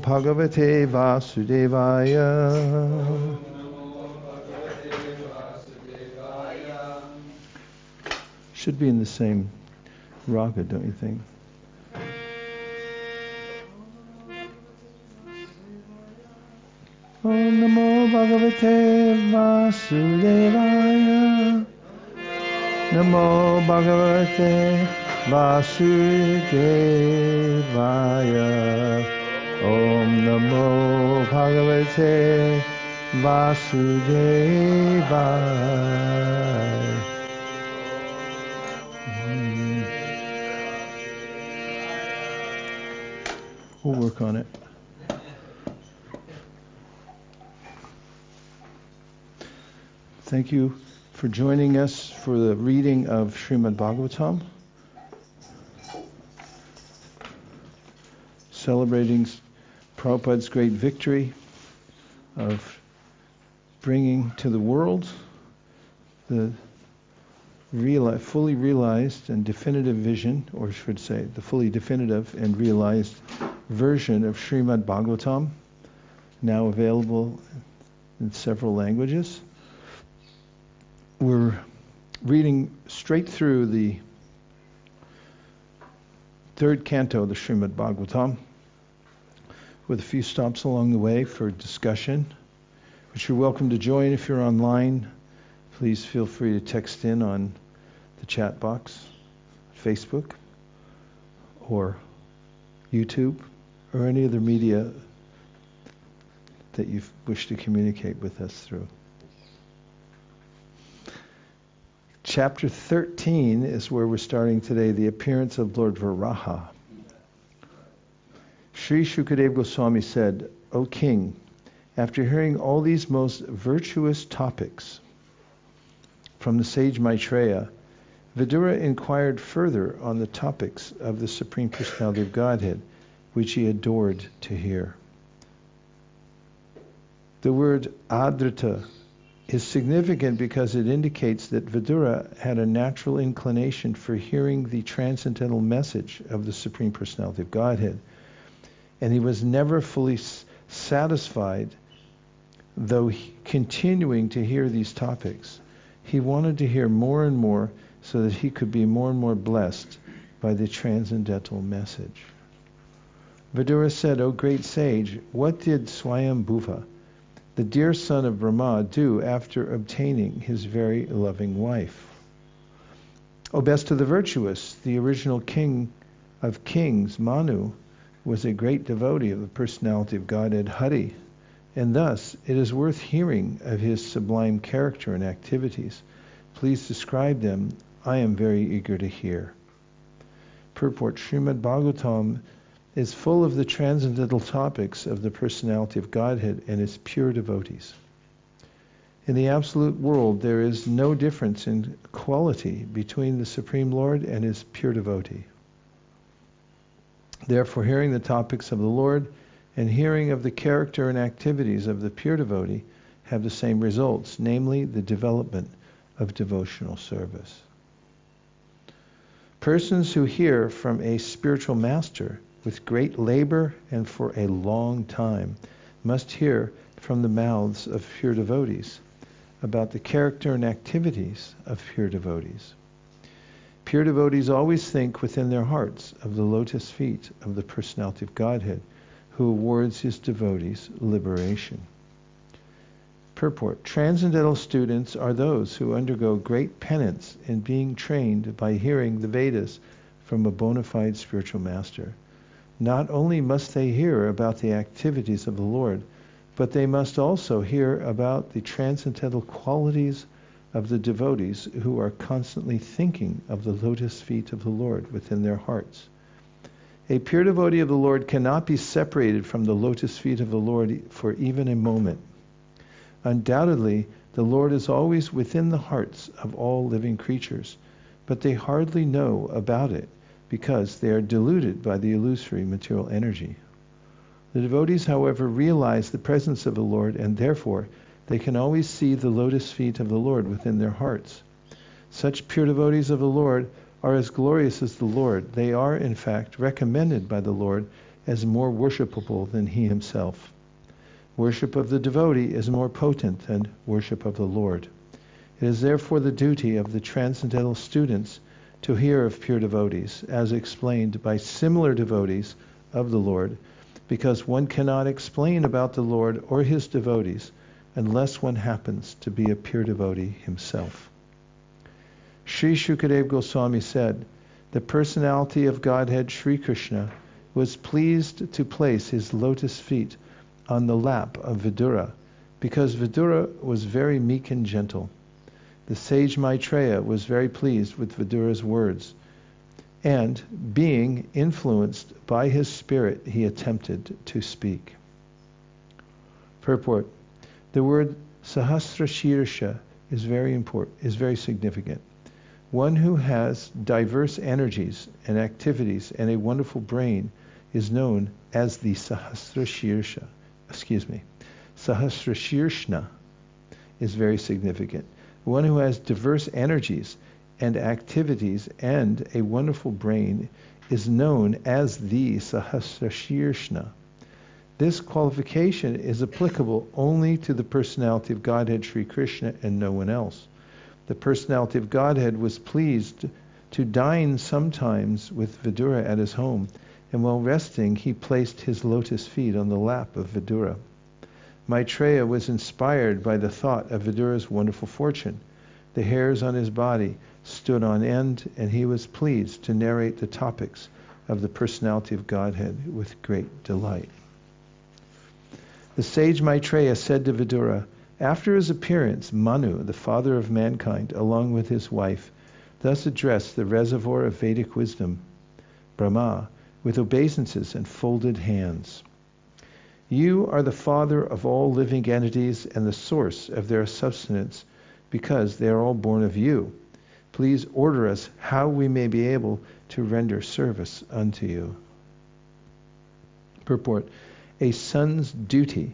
Bhagavate Vasudevaya. Should be in the same raga, don't you think? Om Namo Bhagavate Vasudevaya. Namo Bhagavate Vasudevaya. Om Namo Bhagavate Vasudevaya. We'll work on it. Thank you for joining us for the reading of Srimad Bhagavatam, celebrating Prabhupada's great victory of bringing to the world the fully realized and definitive vision, or I should say, the fully definitive and realized version of Srimad Bhagavatam, now available in several languages. We're reading straight through the third canto of the Srimad Bhagavatam, with a few stops along the way for discussion, which you're welcome to join if you're online. Please feel free to text in on the chat box, Facebook, or YouTube, or any other media that you wish to communicate with us through. Chapter 13 is where we're starting today, the appearance of Lord Varāha. Sri Shukadeva Goswami said, O King, after hearing all these most virtuous topics from the sage Maitreya, Vidura inquired further on the topics of the Supreme Personality of Godhead, which he adored to hear. The word Adrita is significant because it indicates that Vidura had a natural inclination for hearing the transcendental message of the Supreme Personality of Godhead. And he was never fully satisfied, though continuing to hear these topics. He wanted to hear more and more so that he could be more and more blessed by the transcendental message. Vidura said, O great sage, what did Swayambhuva, the dear son of Brahmā, do after obtaining his very loving wife? O best of the virtuous, the original king of kings, Manu, was a great devotee of the personality of Godhead, Hari, and thus it is worth hearing of his sublime character and activities. Please describe them. I am very eager to hear. Purport: Srimad Bhagavatam is full of the transcendental topics of the personality of Godhead and its pure devotees. In the absolute world, there is no difference in quality between the Supreme Lord and his pure devotee. Therefore, hearing the topics of the Lord and hearing of the character and activities of the pure devotee have the same results, namely the development of devotional service. Persons who hear from a spiritual master with great labor and for a long time must hear from the mouths of pure devotees about the character and activities of pure devotees. Pure devotees always think within their hearts of the lotus feet of the Personality of Godhead, who awards his devotees liberation. Purport: Transcendental students are those who undergo great penance in being trained by hearing the Vedas from a bona fide spiritual master. Not only must they hear about the activities of the Lord, but they must also hear about the transcendental qualities of the devotees who are constantly thinking of the lotus feet of the Lord within their hearts. A pure devotee of the Lord cannot be separated from the lotus feet of the Lord for even a moment. Undoubtedly, the Lord is always within the hearts of all living creatures, but they hardly know about it because they are deluded by the illusory material energy. The devotees, however, realize the presence of the Lord, and therefore they can always see the lotus feet of the Lord within their hearts. Such pure devotees of the Lord are as glorious as the Lord. They are, in fact, recommended by the Lord as more worshipable than he himself. Worship of the devotee is more potent than worship of the Lord. It is therefore the duty of the transcendental students to hear of pure devotees, as explained by similar devotees of the Lord, because one cannot explain about the Lord or his devotees unless one happens to be a pure devotee himself. Sri Shukadeva Goswami said, the personality of Godhead Sri Krishna was pleased to place his lotus feet on the lap of Vidura, because Vidura was very meek and gentle. The sage Maitreya was very pleased with Vidura's words, and being influenced by his spirit, he attempted to speak. Purport. The word Sahasrashirsha is very significant. One who has diverse energies and activities and a wonderful brain is known as the Sahasrashirshna is very significant. One who has diverse energies and activities and a wonderful brain is known as the Sahasrashirshna. This qualification is applicable only to the personality of Godhead Sri Krishna and no one else. The personality of Godhead was pleased to dine sometimes with Vidura at his home, and while resting he placed his lotus feet on the lap of Vidura. Maitreya was inspired by the thought of Vidura's wonderful fortune. The hairs on his body stood on end, and he was pleased to narrate the topics of the personality of Godhead with great delight. The sage Maitreya said to Vidura, after his appearance, Manu, the father of mankind, along with his wife, thus addressed the reservoir of Vedic wisdom, Brahmā, with obeisances and folded hands. You are the father of all living entities and the source of their sustenance, because they are all born of you. Please order us how we may be able to render service unto you. Purport. A son's duty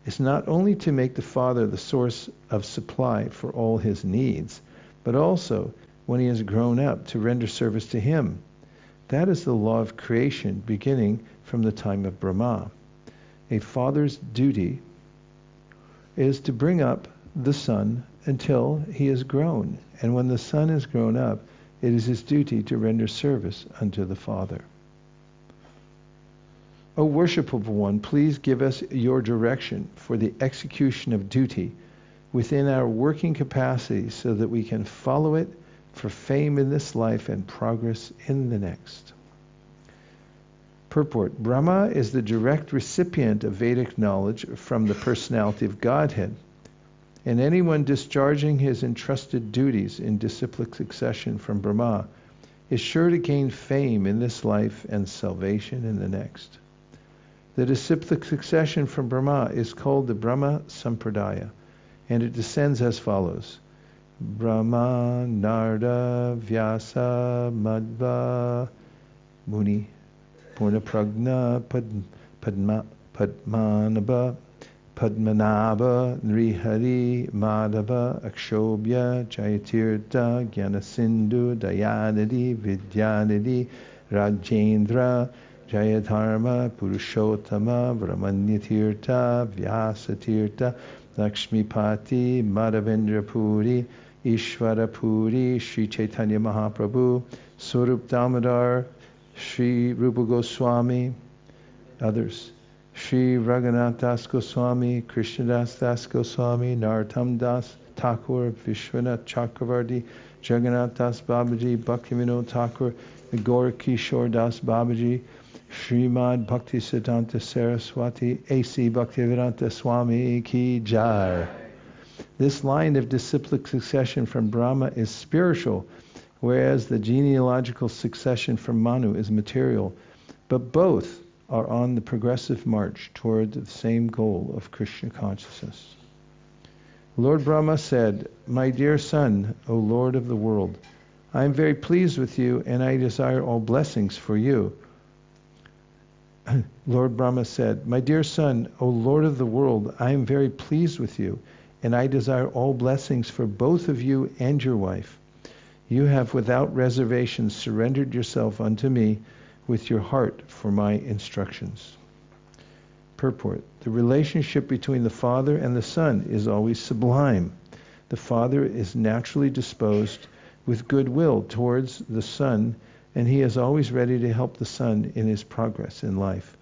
is not only to make the father the source of supply for all his needs, but also, when he has grown up, to render service to him. That is the law of creation beginning from the time of Brahmā. A father's duty is to bring up the son until he is grown, and when the son is grown up, it is his duty to render service unto the father. O worshipful one, please give us your direction for the execution of duty within our working capacity so that we can follow it for fame in this life and progress in the next. Purport. Brahma is the direct recipient of Vedic knowledge from the personality of Godhead, and anyone discharging his entrusted duties in disciplic succession from Brahma is sure to gain fame in this life and salvation in the next. The disciplic succession from Brahma is called the Brahma Sampradaya, and it descends as follows. Brahma, Narada, Vyasa, Madhva, Muni, Purnapragna, Padmanabha, Padmanabha, Nrihari, Madhava, Akshobhya, Jayatirtha, Jnanasindhu, Dayanidhi, Vidyanidhi, Rajendra, Jayadharma, Purushottama, Brahmanyatirtha, Vyasatirtha, Lakshmipati, Madhavendra Puri, Ishvara Puri, Sri Chaitanya Mahaprabhu, Swarup Damodar, Sri Rupa Goswami, others, Sri Raghunath Das Goswami, Krishnadas Das Goswami, Narottam Das Thakur, Vishwanath Chakravarti, Jagannath Das Babaji, Bhaktivinoda Thakur, Gaur Kishore Das Babaji, Srimad Bhaktisiddhanta Saraswati, A.C. Bhaktivedanta Swami Ki Jai. This line of disciplic succession from Brahma is spiritual, whereas the genealogical succession from Manu is material, but both are on the progressive march toward the same goal of Krishna consciousness. Lord Brahma said, "My dear son, O Lord of the world, I am very pleased with you and I desire all blessings for you." Lord Brahma said, "My dear son, O Lord of the world, I am very pleased with you and I desire all blessings for both of you and your wife. You have without reservation surrendered yourself unto me with your heart for my instructions. Purport. The relationship between the Father and the Son is always sublime. The Father is naturally disposed with goodwill towards the Son, and he is always ready to help the Son in his progress in life.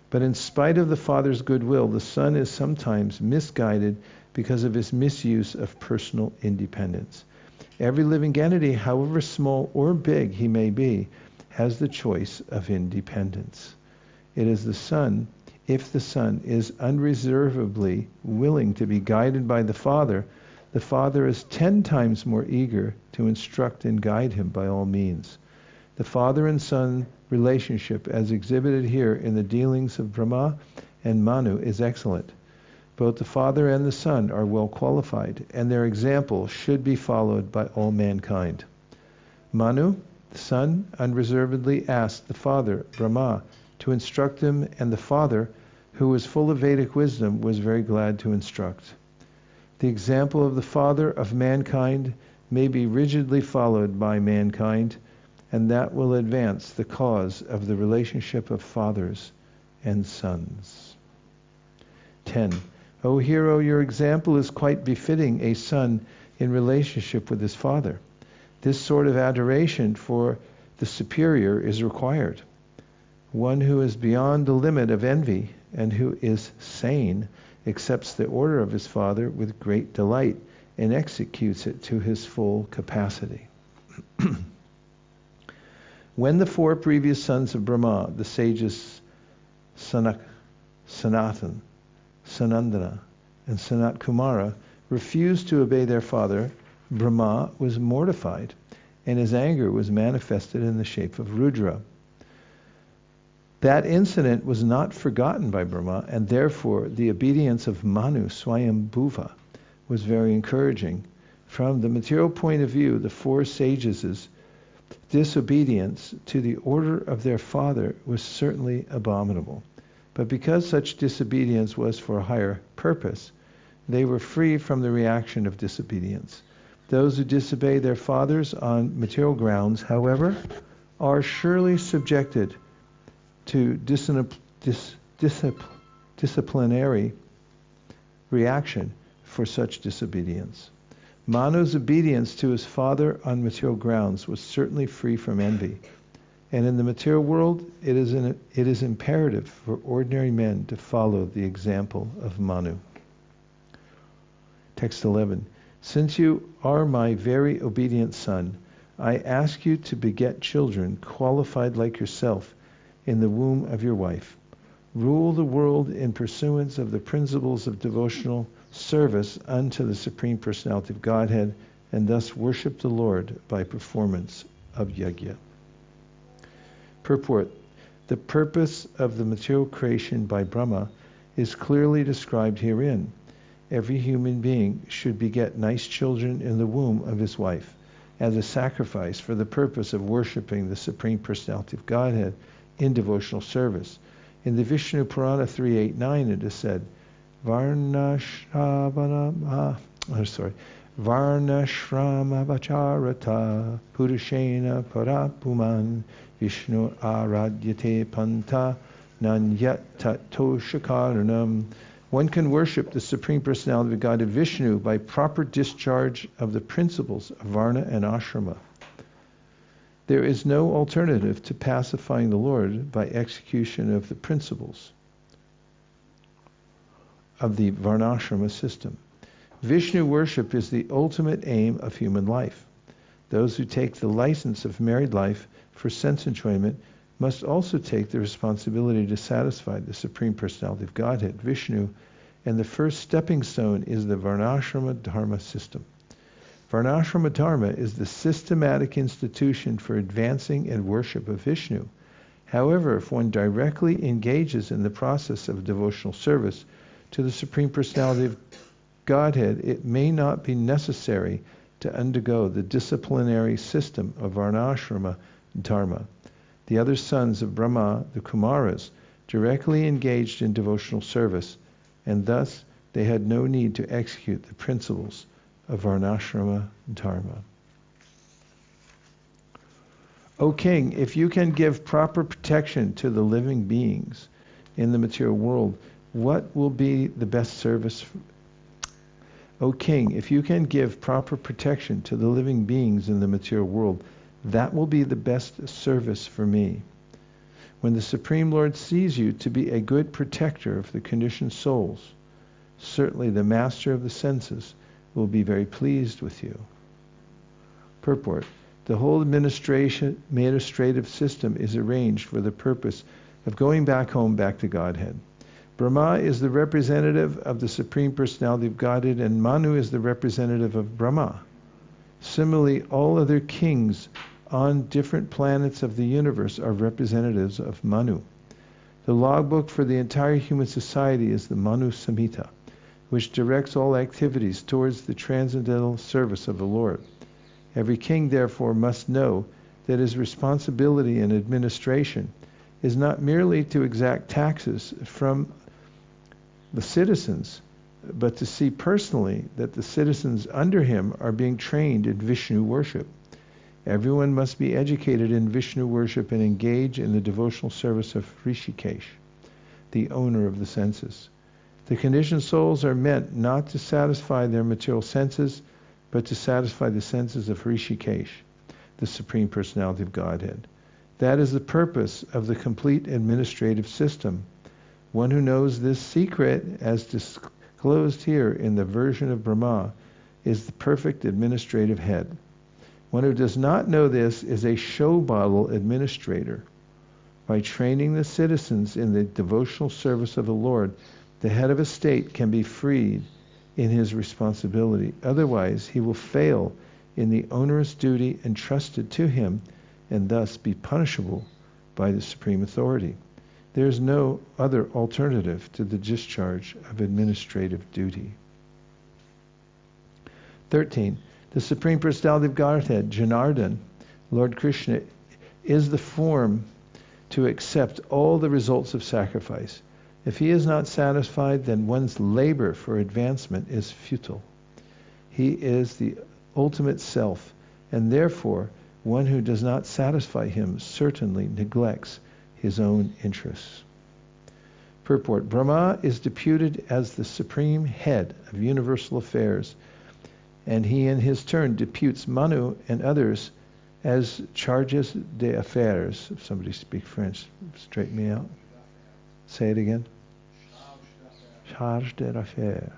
But in spite of the Father's goodwill, the Son is sometimes misguided because of his misuse of personal independence. Every living entity, however small or big he may be, has the choice of independence. It is the Son, if the Son is unreservedly willing to be guided by the Father is 10 times more eager to instruct and guide him by all means. The Father and Son relationship, as exhibited here in the dealings of Brahmā and Manu, is excellent. Both the Father and the Son are well qualified, and their example should be followed by all mankind. Manu, the Son, unreservedly asked the Father, Brahmā, to instruct him, and the Father, who was full of Vedic wisdom, was very glad to instruct. The example of the Father of mankind may be rigidly followed by mankind, and that will advance the cause of the relationship of fathers and sons. 10. O hero, your example is quite befitting a son in relationship with his father. This sort of adoration for the superior is required. One who is beyond the limit of envy and who is sane accepts the order of his father with great delight and executes it to his full capacity. When the 4 previous sons of Brahmā, the sages Sanatan, Sanandana, and Sanat Kumara, refused to obey their father, Brahmā was mortified, and his anger was manifested in the shape of Rudra. That incident was not forgotten by Brahmā, and therefore the obedience of Manu Swayambhuva was very encouraging. From the material point of view, the 4 sages' disobedience to the order of their father was certainly abominable. But because such disobedience was for a higher purpose, they were free from the reaction of disobedience. Those who disobey their fathers on material grounds, however, are surely subjected to disciplinary reaction for such disobedience. Manu's obedience to his father on material grounds was certainly free from envy. And in the material world, it is imperative for ordinary men to follow the example of Manu. Text 11. Since you are my very obedient son, I ask you to beget children qualified like yourself in the womb of your wife. Rule the world in pursuance of the principles of devotional service unto the Supreme Personality of Godhead, and thus worship the Lord by performance of yajna. Purport. The purpose of the material creation by Brahma is clearly described herein. Every human being should beget nice children in the womb of his wife, as a sacrifice for the purpose of worshipping the Supreme Personality of Godhead in devotional service. In the Vishnu Purāṇa 389 it is said, Varnashrama vacharata purushena parapuman Vishnu aradyate panta nanyat tattoshakaranam. One can worship the Supreme Personality of God of Vishnu by proper discharge of the principles of Varna and Ashrama. There is no alternative to pacifying the Lord by execution of the principles of the Varnashrama system. Vishnu worship is the ultimate aim of human life. Those who take the license of married life for sense enjoyment must also take the responsibility to satisfy the Supreme Personality of Godhead, Vishnu, and the first stepping stone is the Varnashrama Dharma system. Varnashrama Dharma is the systematic institution for advancing and worship of Vishnu. However, if one directly engages in the process of devotional service to the Supreme Personality of Godhead, it may not be necessary to undergo the disciplinary system of Varnashrama Dharma. The other sons of Brahmā, the Kumaras, directly engaged in devotional service, and thus they had no need to execute the principles of Varnashrama Dharma. O king, if you can give proper protection to the living beings in the material world, what will be the best service? O king, if you can give proper protection to the living beings in the material world, that will be the best service for me. When the Supreme Lord sees you to be a good protector of the conditioned souls, certainly the master of the senses will be very pleased with you. Purport. The whole administrative system is arranged for the purpose of going back home, back to Godhead. Brahmā is the representative of the Supreme Personality of Godhead, and Manu is the representative of Brahmā. Similarly, all other kings on different planets of the universe are representatives of Manu. The logbook for the entire human society is the Manu Samhita, which directs all activities towards the transcendental service of the Lord. Every king, therefore, must know that his responsibility in administration is not merely to exact taxes from the citizens, but to see personally that the citizens under him are being trained in Vishnu worship. Everyone must be educated in Vishnu worship and engage in the devotional service of Hrishikesh, the owner of the senses. The conditioned souls are meant not to satisfy their material senses, but to satisfy the senses of Hrishikesh, the Supreme Personality of Godhead. That is the purpose of the complete administrative system. One who knows this secret, as disclosed here in the version of Brahmā, is the perfect administrative head. One who does not know this is a show bottle administrator. By training the citizens in the devotional service of the Lord, the head of a state can be freed in his responsibility. Otherwise, he will fail in the onerous duty entrusted to him and thus be punishable by the Supreme Authority. There is no other alternative to the discharge of administrative duty. 13. The Supreme Personality of Godhead, Janardhan, Lord Krishna, is the form to accept all the results of sacrifice. If he is not satisfied, then one's labor for advancement is futile. He is the ultimate self, and therefore one who does not satisfy him certainly neglects his own interests. Purport. Brahmā is deputed as the supreme head of universal affairs, and he in his turn deputes Manu and others as charges d'affaires. If somebody speaks French, straighten me out. Say it again. Charge d'affaires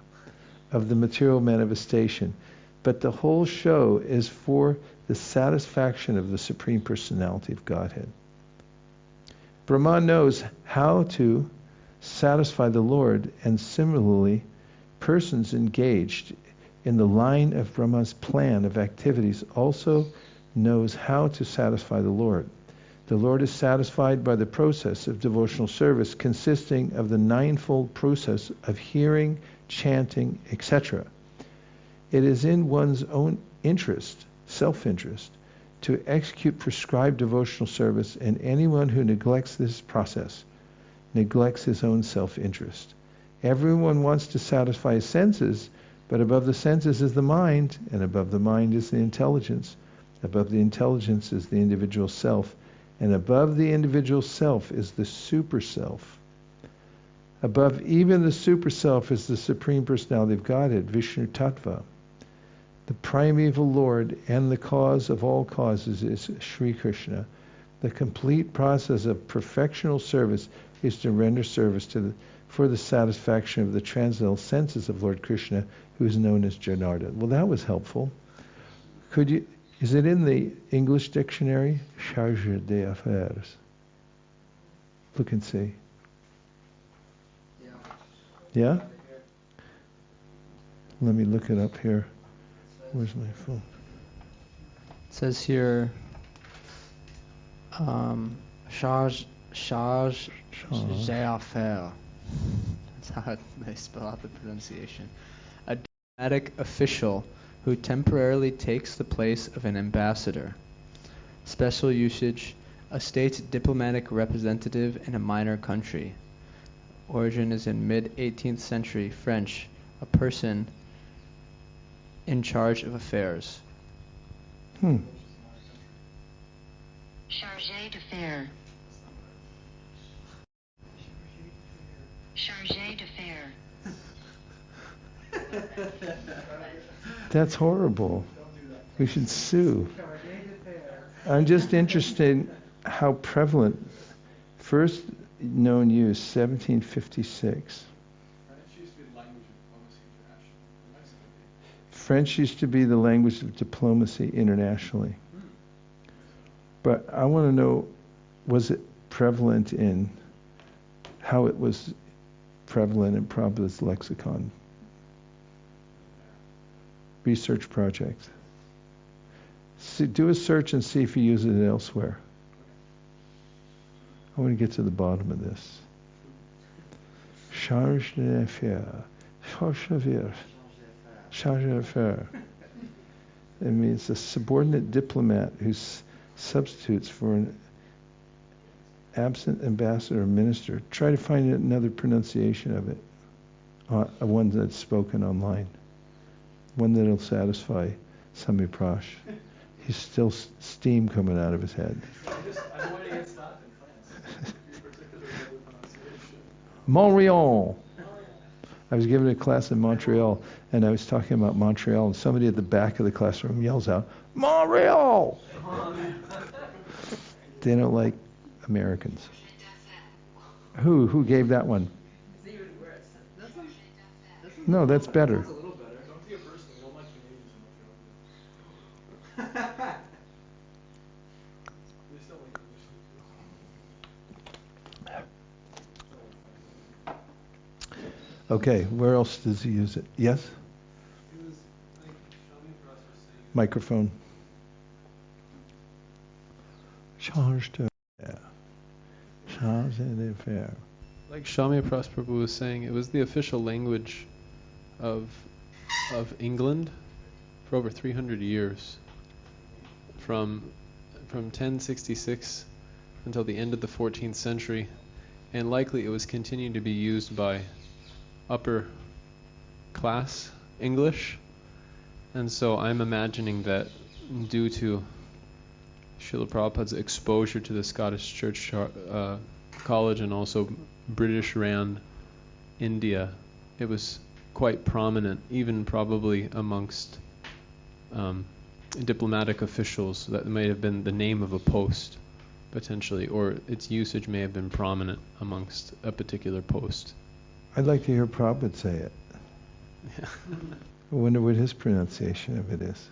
of the material manifestation. But the whole show is for the satisfaction of the Supreme Personality of Godhead. Brahmā knows how to satisfy the Lord, and similarly, persons engaged in the line of Brahma's plan of activities also knows how to satisfy the Lord. The Lord is satisfied by the process of devotional service consisting of the ninefold process of hearing, chanting, etc. It is in one's own interest, self-interest, to execute prescribed devotional service, and anyone who neglects this process neglects his own self-interest. Everyone wants to satisfy his senses, but above the senses is the mind, and above the mind is the intelligence. Above the intelligence is the individual self, and above the individual self is the super self. Above even the super self is the Supreme Personality of Godhead, Vishnu Tattva. The primeval Lord and the cause of all causes is Sri Krishna. The complete process of perfectional service is to render service for the satisfaction of the transcendental senses of Lord Krishna, who is known as Janardhan. Well, that was helpful. Is it in the English dictionary? Charge d'affaires. Look and see. Yeah? Let me look it up here. Where's my phone? It says here, charge d'affaires. That's how they spell out the pronunciation. A diplomatic official who temporarily takes the place of an ambassador. Special usage, a state diplomatic representative in a minor country. Origin is in mid-18th century French, a person in charge of affairs. Chargé d'affaires. Chargé d'affaires. That's horrible. We should sue. I'm just interested how prevalent. First known use, 1756. French used to be the language of diplomacy internationally. But I want to know, was it prevalent in how it was prevalent in Prabhupada's lexicon? Research project. Do a search and see if you use it elsewhere. I want to get to the bottom of this. Charge d'affaires. Charge d'affaires. Charge d'affaires. It means a subordinate diplomat who substitutes for an absent ambassador or minister. Try to find another pronunciation of it. One that's spoken online. One that'll satisfy Sami Prash. He's still steam coming out of his head. I'm waiting to stop in France. Montreal. I was giving a class in Montreal, and I was talking about Montreal, and somebody at the back of the classroom yells out, Montreal! They don't like Americans. Who gave that one? No, that's better. Don't be a person. We don't like Canadians in Montreal. They still like English. Okay, where else does he use it? Yes? It was like Shami for us was saying. Microphone. Charge d'affaires. Charge d'affaires. Like Shami Prabhu was saying, it was the official language of England for over 300 years, from 1066 until the end of the 14th century, and likely it was continuing to be used by upper class English. And so I'm imagining that due to Srila Prabhupada's exposure to the Scottish Church College and also British ran India, it was quite prominent, even probably amongst diplomatic officials. That may have been the name of a post, potentially, or its usage may have been prominent amongst a particular post. I'd like to hear Prabhupada say it. Yeah. I wonder what his pronunciation of it is.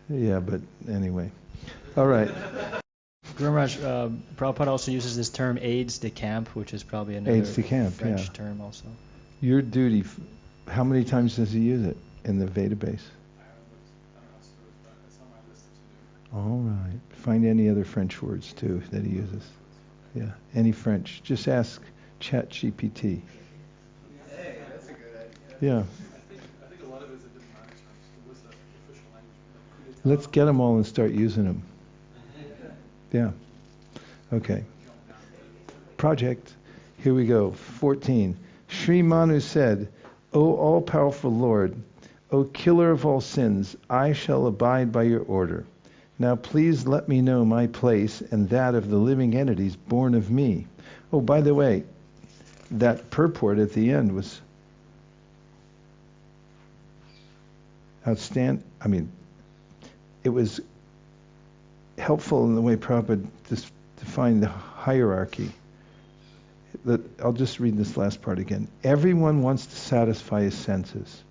Yeah, but anyway. All right. Guru Maharaj, Prabhupada also uses this term aides de camp, which is probably another Aides de camp, French yeah. term also. Your duty, how many times does he use it in the Veda base? All right. Find any other French words too that he uses. Yeah, any French. Just ask ChatGPT. Hey, that's a good idea. Yeah. I think a lot of it is a diplomatic terms. It was the official language. Let's get them all and start using them. Yeah. Okay. Project. Here we go. 14. Sri Manu said, O all-powerful Lord, O killer of all sins, I shall abide by your order. Now please let me know my place and that of the living entities born of me. Oh, by the way, that purport at the end was outstanding. I mean, it was helpful in the way Prabhupada defined the hierarchy. I'll just read this last part again. Everyone wants to satisfy his senses.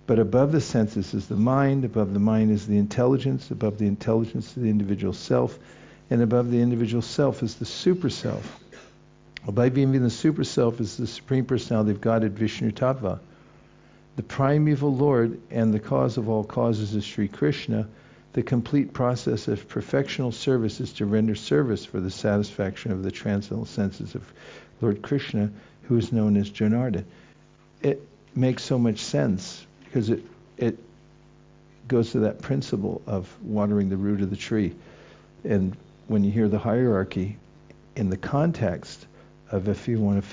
But above the senses is the mind, above the mind is the intelligence, above the intelligence is the individual self, and above the individual self is the super self. Above even the super self is the Supreme Personality of Godhead, Vishnu Tattva. The primeval Lord and the cause of all causes is Sri Krishna. The complete process of perfectional service is to render service for the satisfaction of the transcendental senses of Lord Krishna, who is known as Janardhan. It makes so much sense because it goes to that principle of watering the root of the tree. And when you hear the hierarchy in the context of if you want to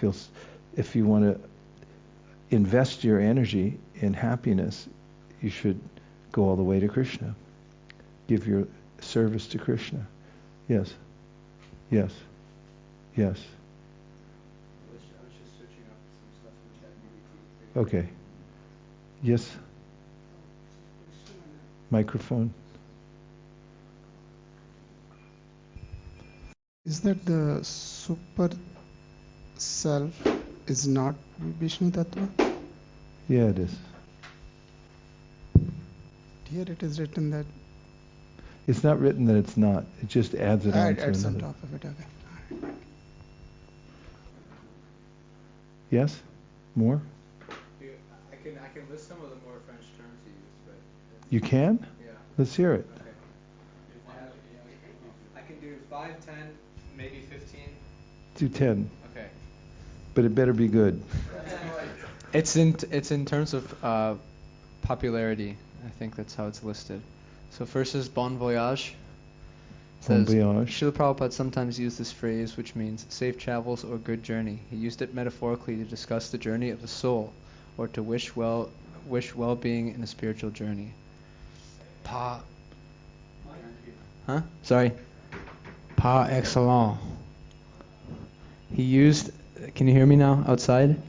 invest your energy in happiness, you should go all the way to Krishna. Give your service to Krishna. Yes. Yes. Yes. I was just searching up some stuff in ChatGPT. Okay. Yes. Microphone. Is that the super self is not Vishnu Tattva? Yeah, it is. Here it is written that It's not written that it's not. It just adds it on to adds on another. top of it. Okay. Yes? More? I can list some of the more French terms he used, but You can? yeah. Let's hear it. Okay. I can do 5, 10, maybe 15. Do 10. Okay. But it better be good. It's in terms of popularity. I think that's how it's listed. So first is bon voyage. Bon Says, voyage. Srila Prabhupada sometimes used this phrase, which means safe travels or good journey. He used it metaphorically to discuss the journey of the soul, or to wish well-being in a spiritual journey. Par excellence. He used. Can you hear me now outside?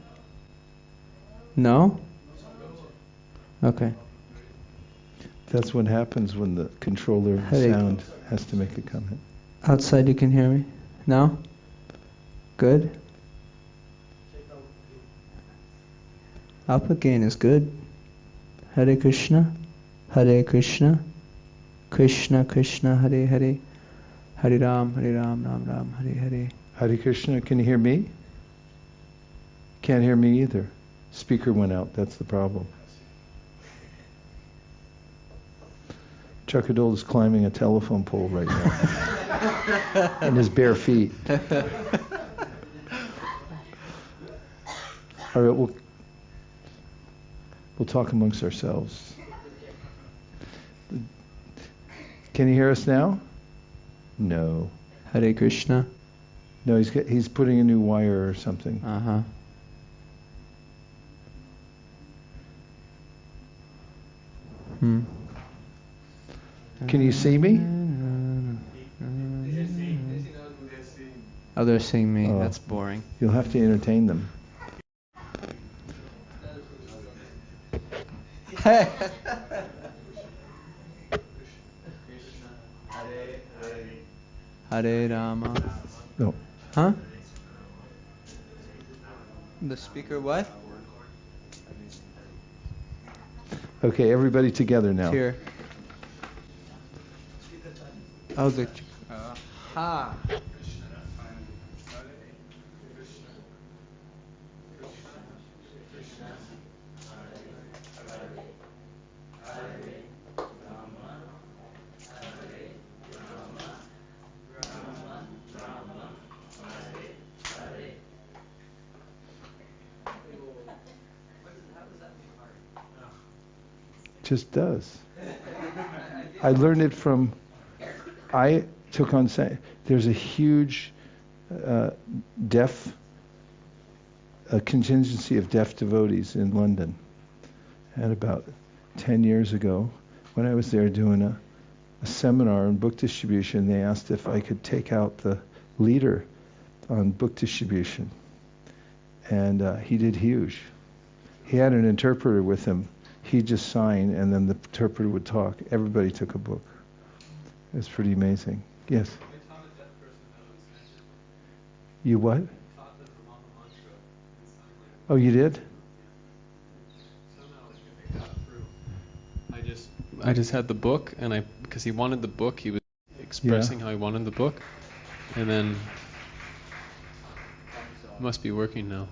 No? Okay. That's what happens when the controller of the Hare sound has to make a comment. Outside you can hear me? Now? Good? Up again is good. Hare Kṛṣṇa, Hare Kṛṣṇa, Kṛṣṇa Kṛṣṇa, Hare Hare, Hare Rāma, Hare Rāma, Rāma Rāma, Hare Hare. Hare Kṛṣṇa, can you hear me? Can't hear me either. Speaker went out, that's the problem. Chakadol is climbing a telephone pole right now. On his bare feet. All right, we'll talk amongst ourselves. Can you hear us now? No. Hare Kṛṣṇa. No, he's putting a new wire or something. Uh-huh. Can you see me? Oh, they're seeing me. Oh. That's boring. You'll have to entertain them. Hare Rāma. No. Huh? The speaker what? Okay, everybody together now. Here. Oh, the... Ha! Just does. I learned it from... I took on... There's a huge a contingency of deaf devotees in London. And about 10 years ago, when I was there doing a seminar on book distribution, they asked if I could take out the leader on book distribution. And he did huge. He had an interpreter with him. He'd just sign, and then the interpreter would talk. Everybody took a book. It's pretty amazing. Yes? I taught a deaf person how to Sanskrit. You what? Taught them the Rāma mantra in sign language. Oh, you did? Somehow they got through. I just had the book, and because he wanted the book, he was expressing how he wanted the book, and then it must be working now.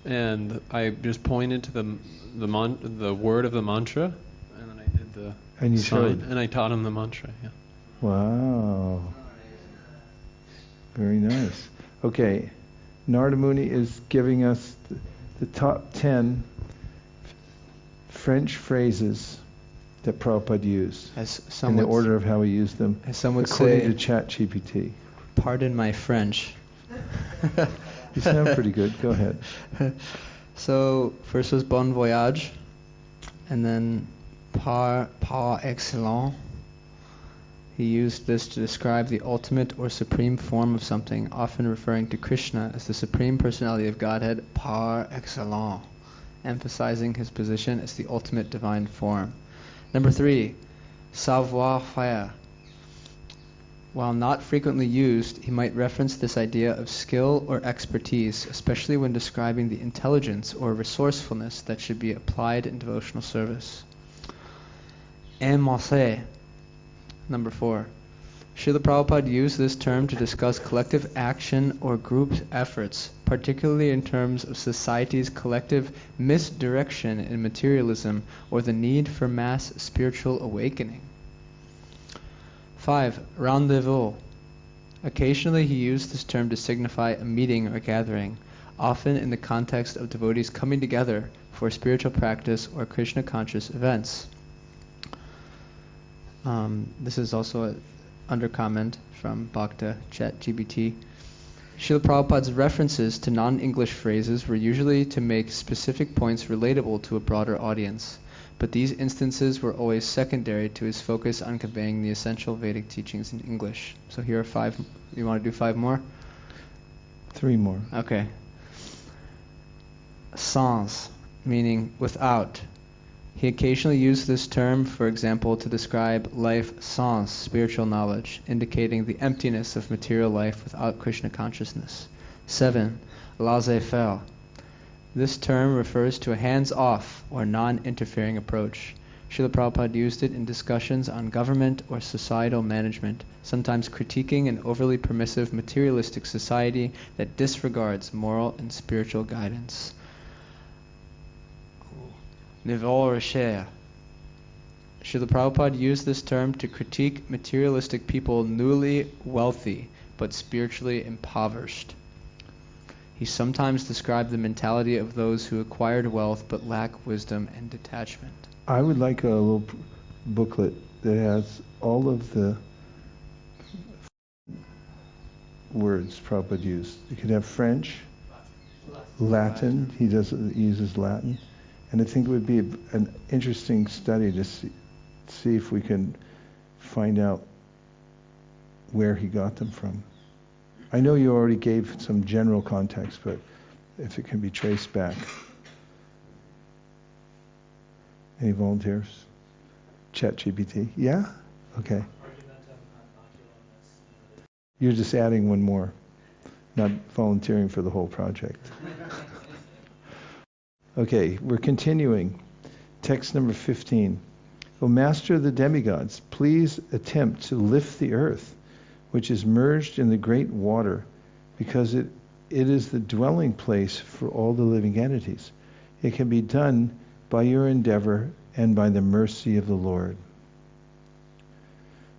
And I just pointed to the word of the mantra, and then I did the And you sign, showed. and I taught him the mantra. Yeah. Wow. Very nice. Okay. Narada Muni is giving us the top 10 French phrases that Prabhupada used, As in some the would, order of how he used them, as some would according say, to ChatGPT. pardon my French. You sound pretty good. Go ahead. So first was Bon Voyage, and then par excellence. He used this to describe the ultimate or supreme form of something, often referring to Krishna as the supreme personality of Godhead par excellence, emphasizing his position as the ultimate divine form. Number 3, savoir-faire. While not frequently used, he might reference this idea of skill or expertise, especially when describing the intelligence or resourcefulness that should be applied in devotional service. Émancé. Number 4. Srila Prabhupada used this term to discuss collective action or group efforts, particularly in terms of society's collective misdirection in materialism or the need for mass spiritual awakening. 5. Rendezvous. Occasionally he used this term to signify a meeting or gathering, often in the context of devotees coming together for spiritual practice or Krishna conscious events. This is also an under-comment from Bhakta Chat GBT. Srila Prabhupada's references to non-English phrases were usually to make specific points relatable to a broader audience, but these instances were always secondary to his focus on conveying the essential Vedic teachings in English. So here are 5. You want to do 5 more? 3 more. Okay. Sans, meaning without. He occasionally used this term, for example, to describe life sans spiritual knowledge, indicating the emptiness of material life without Krishna consciousness. 7. Laissez-faire. This term refers to a hands-off or non-interfering approach. Srila Prabhupada used it in discussions on government or societal management, sometimes critiquing an overly permissive materialistic society that disregards moral and spiritual guidance. Niveau recher. Srila Prabhupada used this term to critique materialistic people newly wealthy but spiritually impoverished. He sometimes described the mentality of those who acquired wealth but lack wisdom and detachment. I would like a little booklet that has all of the words Prabhupada used. You could have French, Latin. He uses Latin. And I think it would be an interesting study to see if we can find out where he got them from. I know you already gave some general context, but if it can be traced back. Any volunteers? ChatGPT? Yeah? Okay. You're just adding one more, not volunteering for the whole project. Okay, we're continuing. Text number 15. O Master of the demigods, please attempt to lift the earth, which is merged in the great water, because it is the dwelling place for all the living entities. It can be done by your endeavor and by the mercy of the Lord.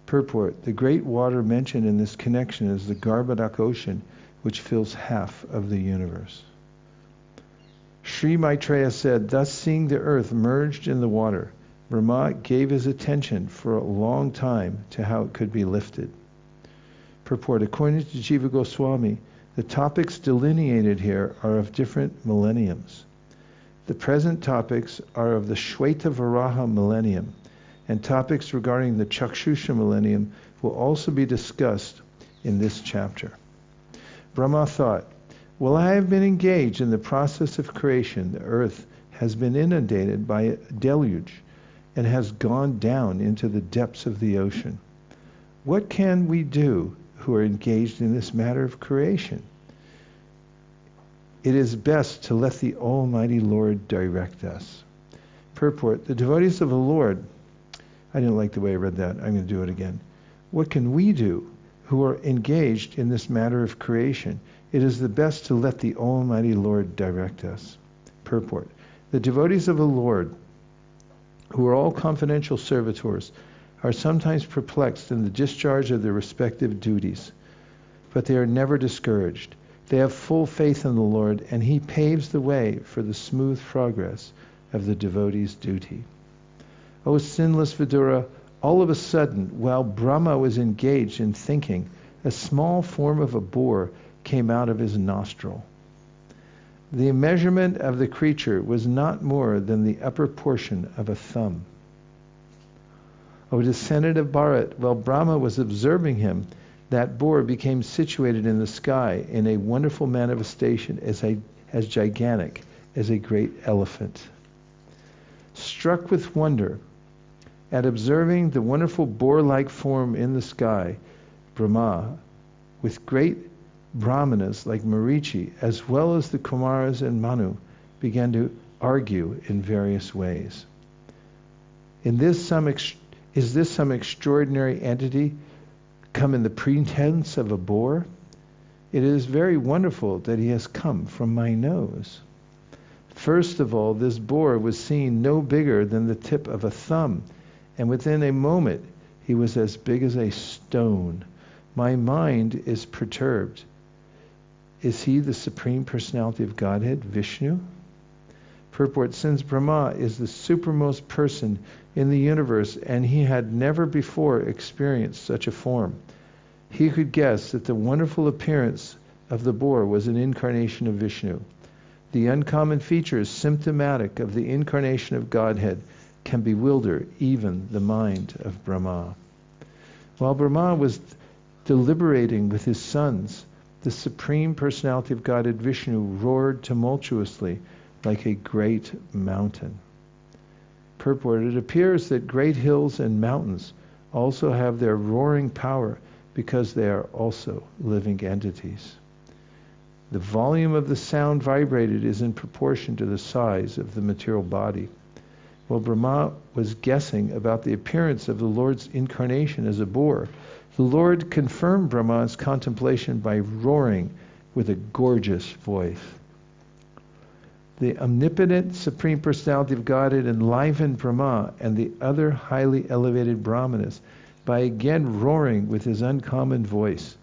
Purport. The great water mentioned in this connection is the Garbhodak ocean, which fills half of the universe. Sri Maitreya said, thus seeing the earth merged in the water, Brahmā gave his attention for a long time to how it could be lifted. Purport. According to Jiva Goswami, the topics delineated here are of different millenniums. The present topics are of the Shweta Varāha millennium, and topics regarding the Chakshusha millennium will also be discussed in this chapter. Brahmā thought, while I have been engaged in the process of creation, the earth has been inundated by a deluge and has gone down into the depths of the ocean. What can we do who are engaged in this matter of creation? It is best to let the Almighty Lord direct us. Purport. The devotees of the Lord, I didn't like the way I read that. I'm going to do it again. What can we do who are engaged in this matter of creation? It is the best to let the Almighty Lord direct us. Purport. The devotees of the Lord, who are all confidential servitors, are sometimes perplexed in the discharge of their respective duties, but they are never discouraged. They have full faith in the Lord, and He paves the way for the smooth progress of the devotee's duty. O sinless Vidura, all of a sudden, while Brahma was engaged in thinking, a small form of a boar came out of his nostril. The measurement of the creature was not more than the upper portion of a thumb. O descendant of Bharat, while Brahma was observing him, that boar became situated in the sky in a wonderful manifestation as gigantic as a great elephant. Struck with wonder at observing the wonderful boar-like form in the sky, Brahmā, with great brāhmaṇas like Marichi, as well as the Kumaras and Manu, began to argue in various ways. Is this some extraordinary entity come in the pretense of a boar? It is very wonderful that he has come from my nose. First of all, this boar was seen no bigger than the tip of a thumb, and within a moment he was as big as a stone. My mind is perturbed. Is he the Supreme Personality of Godhead, Vishnu? Purport: since Brahmā is the supermost person in the universe and he had never before experienced such a form, he could guess that the wonderful appearance of the boar was an incarnation of Vishnu. The uncommon features symptomatic of the incarnation of Godhead can bewilder even the mind of Brahmā. While Brahmā was deliberating with his sons, the Supreme Personality of Godhead Vishnu roared tumultuously like a great mountain. Purport: it appears that great hills and mountains also have their roaring power because they are also living entities. The volume of the sound vibrated is in proportion to the size of the material body. While Brahmā was guessing about the appearance of the Lord's incarnation as a boar, the Lord confirmed Brahmā's contemplation by roaring with a gorgeous voice. The omnipotent Supreme Personality of Godhead enlivened Brahmā and the other highly elevated brāhmaṇas by again roaring with his uncommon voice,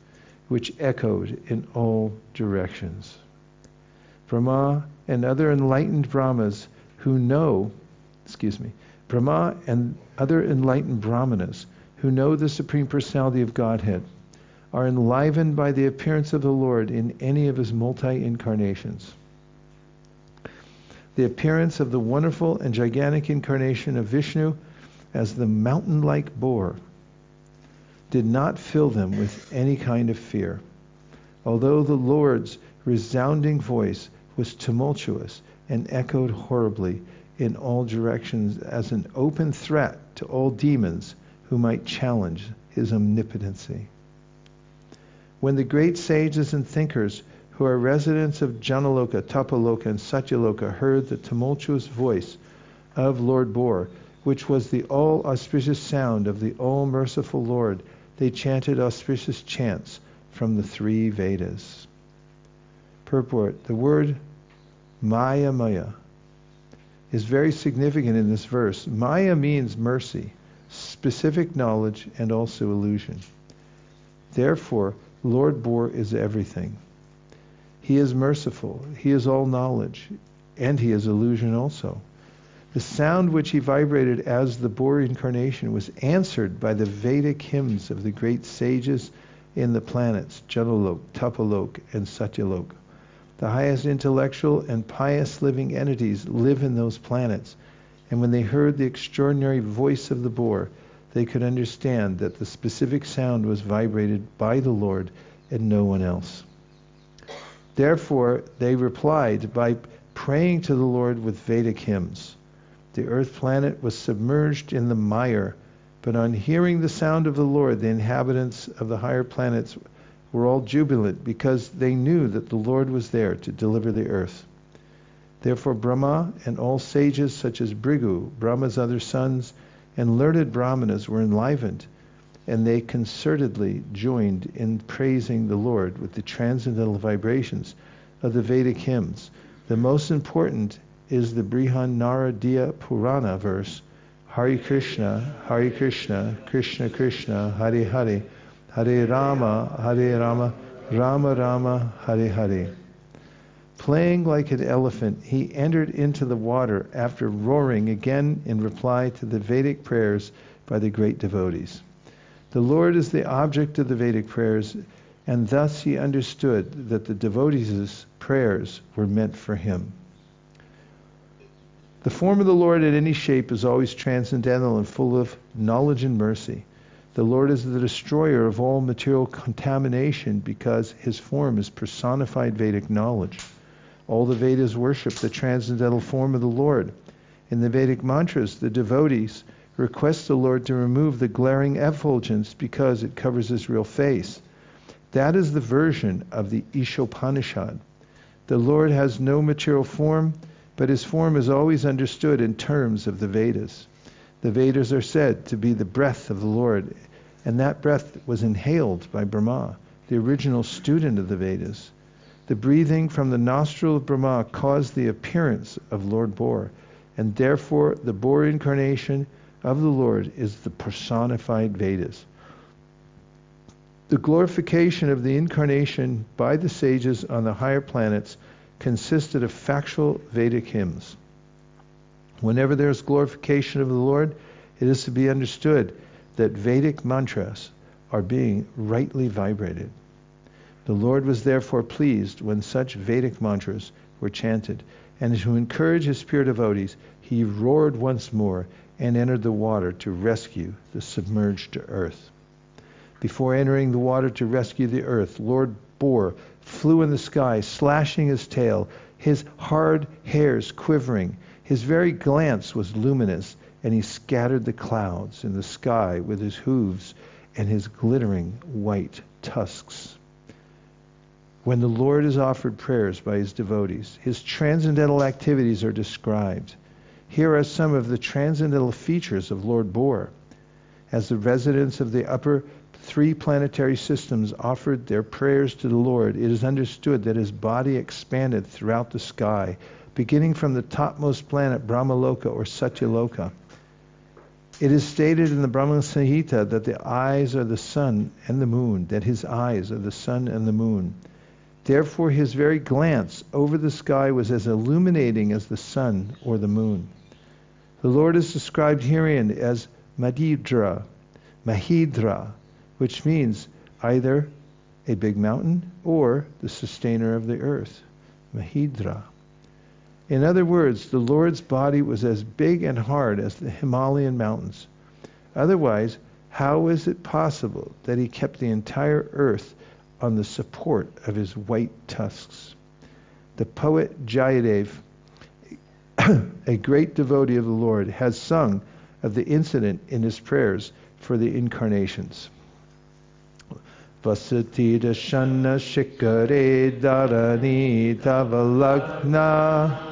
which echoed in all directions. Brahmā and other enlightened brāhmanas Brahmā and other enlightened brāhmanas who know the Supreme Personality of Godhead are enlivened by the appearance of the Lord in any of his multi-incarnations. The appearance of the wonderful and gigantic incarnation of Vishnu as the mountain-like boar did not fill them with any kind of fear. Although the Lord's resounding voice was tumultuous and echoed horribly in all directions as an open threat to all demons who might challenge his omnipotency. When the great sages and thinkers who are residents of Janaloka, Tapoloka and Satyaloka heard the tumultuous voice of Lord Boar, which was the all-auspicious sound of the all-merciful Lord, they chanted auspicious chants from the 3 Vedas. Purport: the word Māyā is very significant in this verse. Māyā means mercy, specific knowledge, and also illusion. Therefore, Lord Boar is everything. He is merciful, he is all knowledge, and he is illusion also. The sound which he vibrated as the boar incarnation was answered by the Vedic hymns of the great sages in the planets, Janaloka, Tapoloka and Satyaloka. The highest intellectual and pious living entities live in those planets, and when they heard the extraordinary voice of the boar, they could understand that the specific sound was vibrated by the Lord and no one else. Therefore, they replied by praying to the Lord with Vedic hymns. The earth planet was submerged in the mire, but on hearing the sound of the Lord, the inhabitants of the higher planets were all jubilant because they knew that the Lord was there to deliver the earth. Therefore Brahmā and all sages such as Bṛgu, Brahma's other sons, and learned brāhmanas were enlivened, and they concertedly joined in praising the Lord with the transcendental vibrations of the Vedic hymns. The most important is the Bṛhan-nāradīya Purāṇa verse, Hare Kṛṣṇa, Hare Kṛṣṇa, Kṛṣṇa Kṛṣṇa, Hare Hare, Hare Rāma, Hare Rāma, Rāma Rāma, Hare Hare. Playing like an elephant, he entered into the water after roaring again in reply to the Vedic prayers by the great devotees. The Lord is the object of the Vedic prayers, and thus he understood that the devotees' prayers were meant for him. The form of the Lord at any shape is always transcendental and full of knowledge and mercy. The Lord is the destroyer of all material contamination because his form is personified Vedic knowledge. All the Vedas worship the transcendental form of the Lord. In the Vedic mantras, the devotees request the Lord to remove the glaring effulgence because it covers his real face. That is the version of the Ishopanishad. The Lord has no material form, but his form is always understood in terms of the Vedas. The Vedas are said to be the breath of the Lord, and that breath was inhaled by Brahmā, the original student of the Vedas. The breathing from the nostril of Brahmā caused the appearance of Lord Boar, and therefore the Boar incarnation of the Lord is the personified Vedas. The glorification of the incarnation by the sages on the higher planets consisted of factual Vedic hymns. Whenever there is glorification of the Lord, it is to be understood that Vedic mantras are being rightly vibrated. The Lord was therefore pleased when such Vedic mantras were chanted, and to encourage his pure devotees, he roared once more and entered the water to rescue the submerged earth. Before entering the water to rescue the earth, Lord Boar flew in the sky, slashing his tail, his hard hairs quivering. His very glance was luminous, and he scattered the clouds in the sky with his hooves and his glittering white tusks. When the Lord is offered prayers by his devotees, his transcendental activities are described. Here are some of the transcendental features of Lord Boar. As the residents of the upper 3 planetary systems offered their prayers to the Lord, it is understood that his body expanded throughout the sky, beginning from the topmost planet Brahmaloka or Satyaloka. It is stated in the Brahma Samhita that the eyes are the sun and the moon, that his eyes are the sun and the moon. Therefore his very glance over the sky was as illuminating as the sun or the moon. The Lord is described herein as Mahidra, which means either a big mountain or the sustainer of the earth. Mahidra. In other words, the Lord's body was as big and hard as the Himalayan mountains. Otherwise, how is it possible that he kept the entire earth on the support of his white tusks? The poet Jayadev, a great devotee of the Lord, has sung of the incident in his prayers for the incarnations. Vasati dashana shikare dharani tavalagna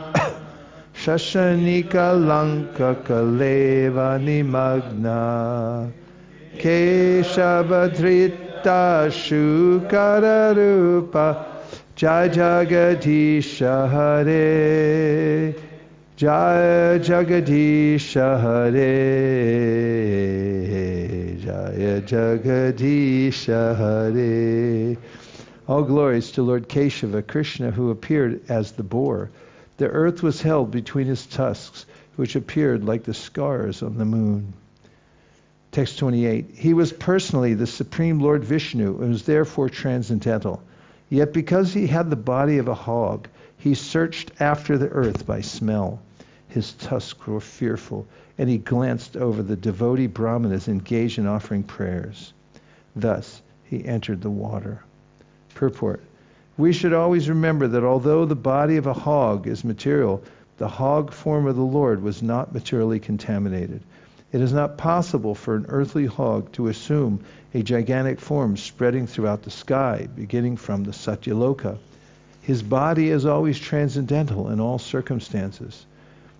Shashanika lanka kaleva nimagna Keshavadrita shukararupa Jai Jagadisha Hare Jai Jagadisha Hare Jaya Jagadisha Hare. All glories to Lord Keshava, Krishna, who appeared as the boar. The earth was held between his tusks, which appeared like the scars on the moon. Text 28. He was personally the Supreme Lord Vishnu and was therefore transcendental. Yet because he had the body of a hog, he searched after the earth by smell. His tusks were fearful, and he glanced over the devotee brāhmanas engaged in offering prayers. Thus he entered the water. Purport. We should always remember that although the body of a hog is material, the hog form of the Lord was not materially contaminated. It is not possible for an earthly hog to assume a gigantic form spreading throughout the sky, beginning from the Satyaloka. His body is always transcendental in all circumstances.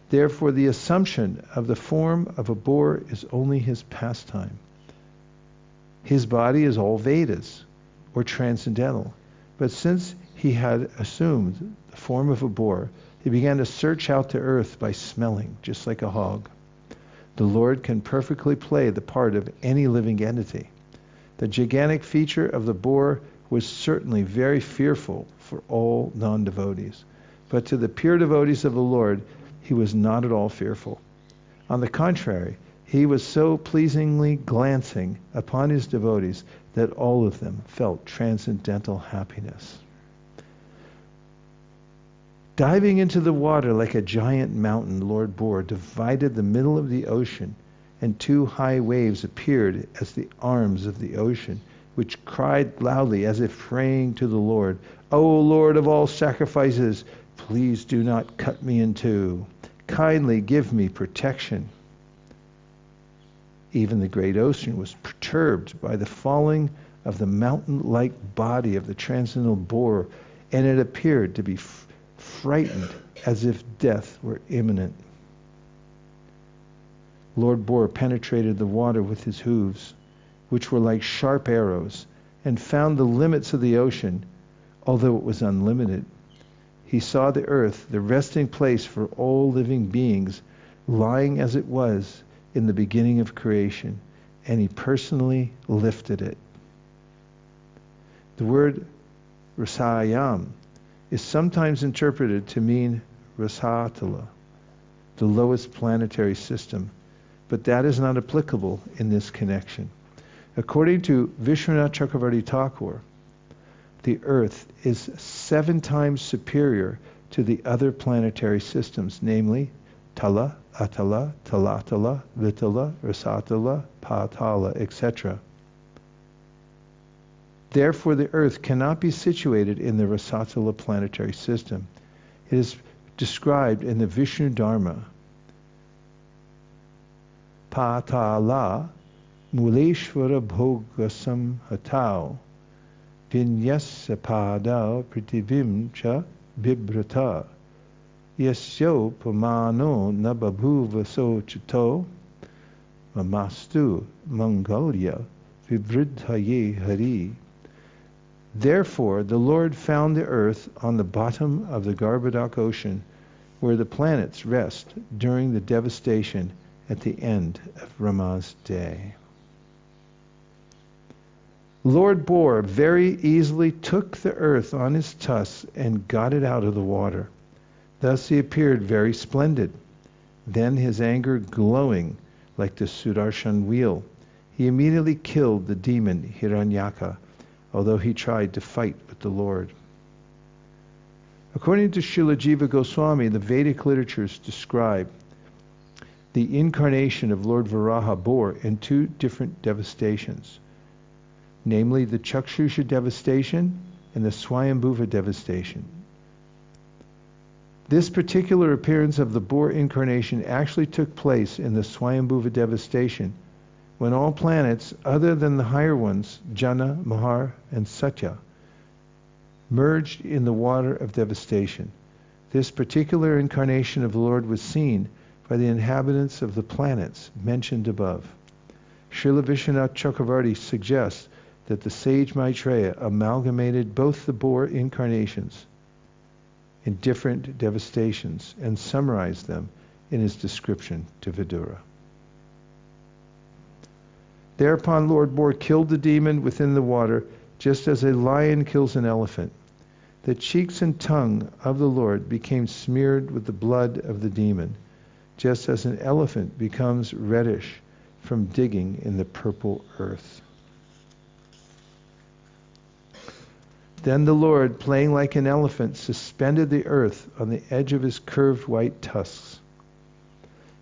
Therefore, the assumption of the form of a boar is only his pastime. His body is all Vedas, or transcendental. But since he had assumed the form of a boar, he began to search out the earth by smelling, just like a hog. The Lord can perfectly play the part of any living entity. The gigantic feature of the boar was certainly very fearful for all non-devotees. But to the pure devotees of the Lord, he was not at all fearful. On the contrary, He was so pleasingly glancing upon his devotees that all of them felt transcendental happiness. Diving into the water like a giant mountain, Lord Boar divided the middle of the ocean, and two high waves appeared as the arms of the ocean, which cried loudly as if praying to the Lord, "O Lord of all sacrifices, please do not cut me in two. Kindly give me protection." Even the great ocean was perturbed by the falling of the mountain-like body of the transcendental boar, and it appeared to be frightened as if death were imminent. Lord Boar penetrated the water with his hooves, which were like sharp arrows, and found the limits of the ocean, although it was unlimited. He saw the earth, the resting place for all living beings, lying as it was in the beginning of creation, and he personally lifted it. The word Rasayam is sometimes interpreted to mean Rasatala, the lowest planetary system, but that is not applicable in this connection. According to Vishwanath Chakravarti Thakur, the earth is 7 times superior to the other planetary systems, namely Tala, Atala, Talatala, Vitala, Rasatala, Patala, etc. Therefore, the earth cannot be situated in the Rasatala planetary system. It is described in the Vishnu Dharma. Patala Muleshwara Bhogasam Hatau Vinyasa Padau Pritivim Cha Bibrata Yasyo Pamano Nababhuva Sochito Mamastu Mangalya Vibridhaye Hari. Therefore, the Lord found the earth on the bottom of the Garbhodak ocean, where the planets rest during the devastation at the end of Rama's day. Lord Boar very easily took the earth on his tusks and got it out of the water. Thus he appeared very splendid. Then, his anger glowing like the Sudarshan wheel, he immediately killed the demon Hiranyaka, although he tried to fight with the Lord. According to Srila Jiva Goswami, the Vedic literatures describe the incarnation of Lord Varāha boar in 2 different devastations, namely the Chakshusha devastation and the Swayambhuva devastation. This particular appearance of the boar incarnation actually took place in the Swayambhuva devastation, when all planets other than the higher ones, Jana, Mahar, and Satya, merged in the water of devastation. This particular incarnation of the Lord was seen by the inhabitants of the planets mentioned above. Srila Vishwanath Chakravarti suggests that the sage Maitreya amalgamated both the boar incarnations in different devastations and summarized them in his description to Vidura. Thereupon Lord Boar killed the demon within the water, just as a lion kills an elephant. The cheeks and tongue of the Lord became smeared with the blood of the demon, just as an elephant becomes reddish from digging in the purple earth. Then the Lord, playing like an elephant, suspended the earth on the edge of his curved white tusks.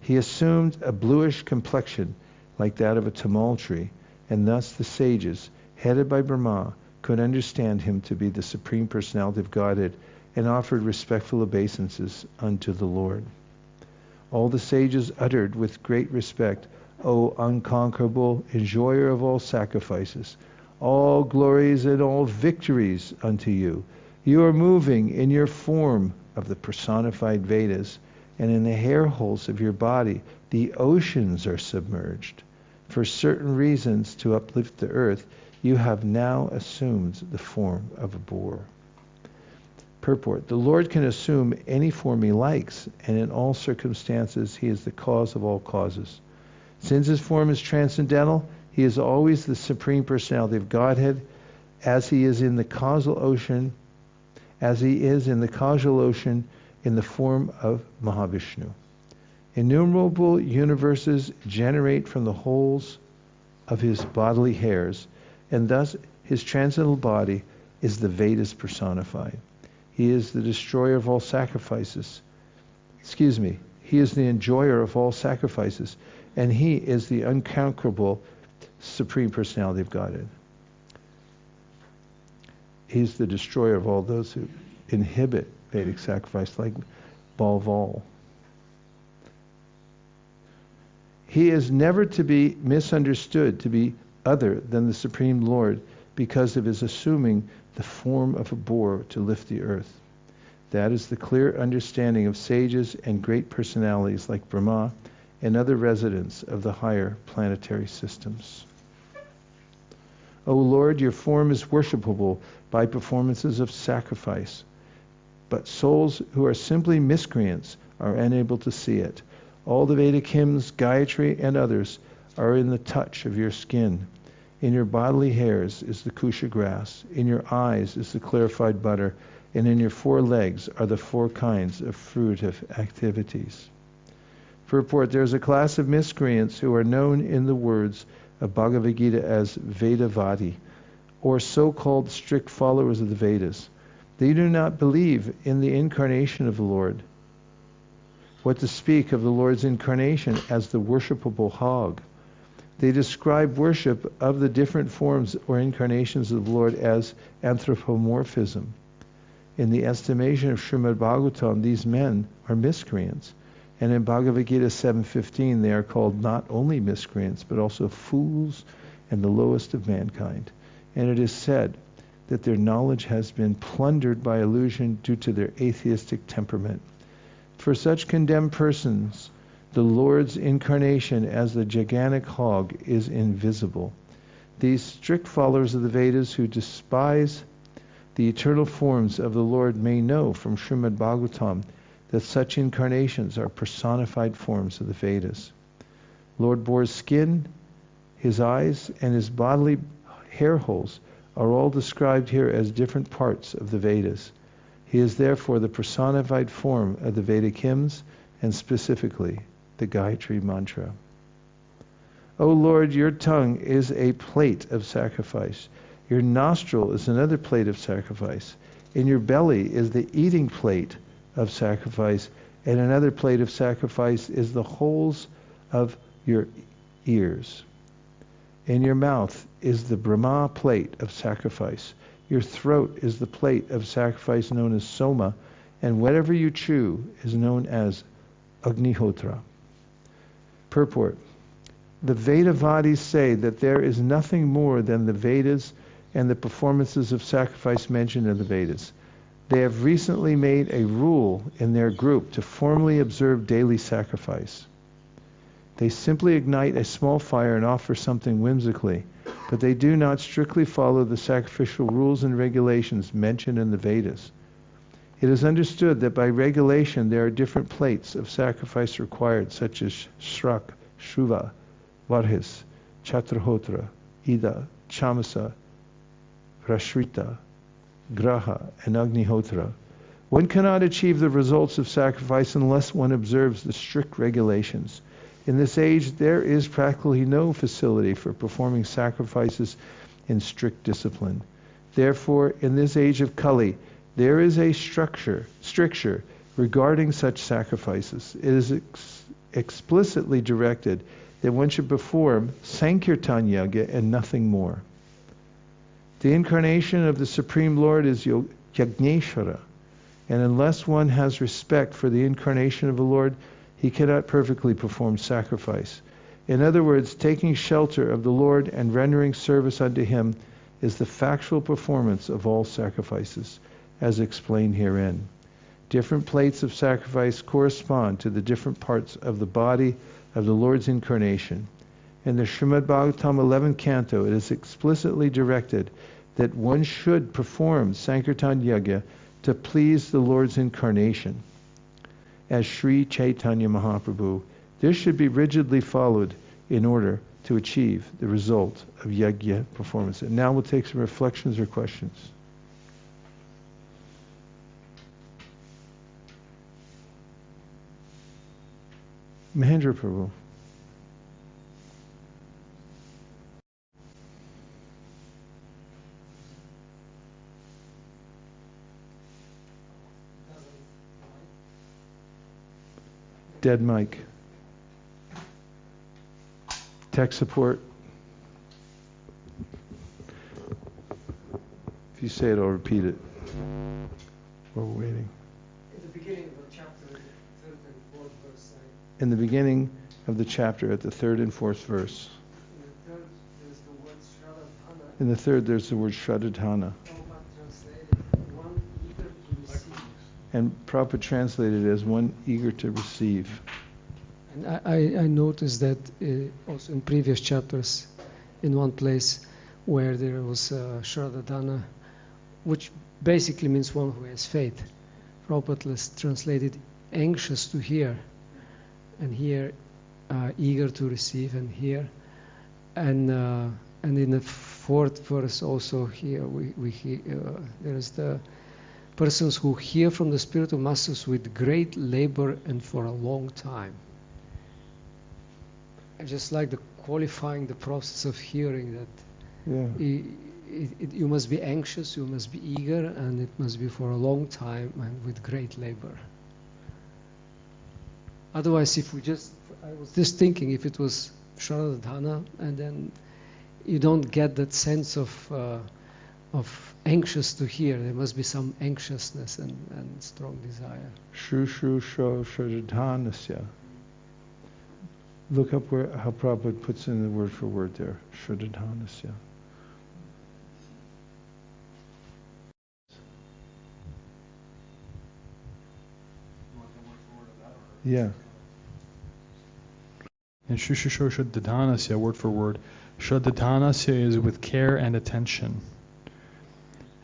He assumed a bluish complexion like that of a tamal tree, and thus the sages, headed by Brahmā, could understand him to be the Supreme Personality of Godhead and offered respectful obeisances unto the Lord. All the sages uttered with great respect, "O unconquerable enjoyer of all sacrifices, all glories and all victories unto you. You are moving in your form of the personified Vedas, and in the hair holes of your body the oceans are submerged. For certain reasons to uplift the earth, you have now assumed the form of a boar." Purport: the Lord can assume any form he likes, and in all circumstances he is the cause of all causes. Since his form is transcendental, he is always the Supreme Personality of Godhead, as he is in the causal ocean, in the form of Mahavishnu. Innumerable universes generate from the holes of his bodily hairs, and thus his transcendental body is the Vedas personified. He is the destroyer of all sacrifices. He is the enjoyer of all sacrifices, and he is the unconquerable Supreme Personality of Godhead. He's the destroyer of all those who inhibit Vedic sacrifice, like Balval. He is never to be misunderstood to be other than the Supreme Lord because of his assuming the form of a boar to lift the earth. That is the clear understanding of sages and great personalities like Brahmā and other residents of the higher planetary systems. O Lord, your form is worshipable by performances of sacrifice, but souls who are simply miscreants are unable to see it. All the Vedic hymns, Gayatri, and others are in the touch of your skin. In your bodily hairs is the kusha grass, in your eyes is the clarified butter, and in your 4 legs are the 4 kinds of fruitive activities. Purport, there is a class of miscreants who are known in the words of Bhagavad Gita as Vedavadi, or so-called strict followers of the Vedas. They do not believe in the incarnation of the Lord. What to speak of the Lord's incarnation as the worshipable hog? They describe worship of the different forms or incarnations of the Lord as anthropomorphism. In the estimation of Srimad Bhagavatam, these men are miscreants. And in Bhagavad Gita 7.15, they are called not only miscreants, but also fools and the lowest of mankind. And it is said that their knowledge has been plundered by illusion due to their atheistic temperament. For such condemned persons, the Lord's incarnation as the gigantic hog is invisible. These strict followers of the Vedas who despise the eternal forms of the Lord may know from Srimad Bhagavatam that such incarnations are personified forms of the Vedas. Lord Boar's skin, his eyes, and his bodily hair holes are all described here as different parts of the Vedas. He is therefore the personified form of the Vedic hymns, and specifically the Gayatri mantra. O Lord, your tongue is a plate of sacrifice. Your nostril is another plate of sacrifice. In your belly is the eating plate of sacrifice, and another plate of sacrifice is the holes of your ears. In your mouth is the Brahmā plate of sacrifice. Your throat is the plate of sacrifice known as Soma, and whatever you chew is known as Agnihotra. Purport. The Vedavadis say that there is nothing more than the Vedas and the performances of sacrifice mentioned in the Vedas. They have recently made a rule in their group to formally observe daily sacrifice. They simply ignite a small fire and offer something whimsically, but they do not strictly follow the sacrificial rules and regulations mentioned in the Vedas. It is understood that by regulation there are different plates of sacrifice required, such as Shrak, Shruva, Varhis, Chatrahotra, Ida, Chamasa, Prashrita, Graha, and Agnihotra. One cannot achieve the results of sacrifice unless one observes the strict regulations. In this age, there is practically no facility for performing sacrifices in strict discipline. Therefore, in this age of Kali, there is a stricture regarding such sacrifices. It is explicitly directed that one should perform Sankirtan Yaga and nothing more. The incarnation of the Supreme Lord is Yagneshwara, and unless one has respect for the incarnation of the Lord, he cannot perfectly perform sacrifice. In other words, taking shelter of the Lord and rendering service unto him is the factual performance of all sacrifices, as explained herein. Different plates of sacrifice correspond to the different parts of the body of the Lord's incarnation. In the Srimad Bhagavatam 11th canto, it is explicitly directed that one should perform Sankirtan Yajna to please the Lord's incarnation. As Sri Chaitanya Mahaprabhu, this should be rigidly followed in order to achieve the result of Yajna performance. And now we'll take some reflections or questions. Mahendra Prabhu. Dead mic. Tech support. If you say it, I'll repeat it. While we're waiting. In the beginning of the chapter, third and fourth verse. In the beginning of the chapter, at the third and fourth verse. In the third, there's the word In the third, there's the word Shradadhana. Shradadhana. Translated, one eager to receive. And Prabhupada translated it as one eager to receive. And I noticed that also in previous chapters, in one place where there was Shradadhana, which basically means one who has faith. Prabhupada translated anxious to hear, and here eager to receive, and here, and in the fourth verse also here we hear, there is the persons who hear from the spiritual masters with great labor and for a long time. I just like the qualifying the process of hearing that. Yeah. You must be anxious, you must be eager, and it must be for a long time and with great labor. Otherwise, I was just thinking if it was Shradadhana, and then you don't get that sense of anxious to hear. There must be some anxiousness and strong desire. Shru Shru Shro Shradadhanasya. Look up how Prabhupada puts in the word for word there. Shradadhanasya. Yeah. And Shushusho Shraddhanasya, word for word. Shraddhanasya is with care and attention.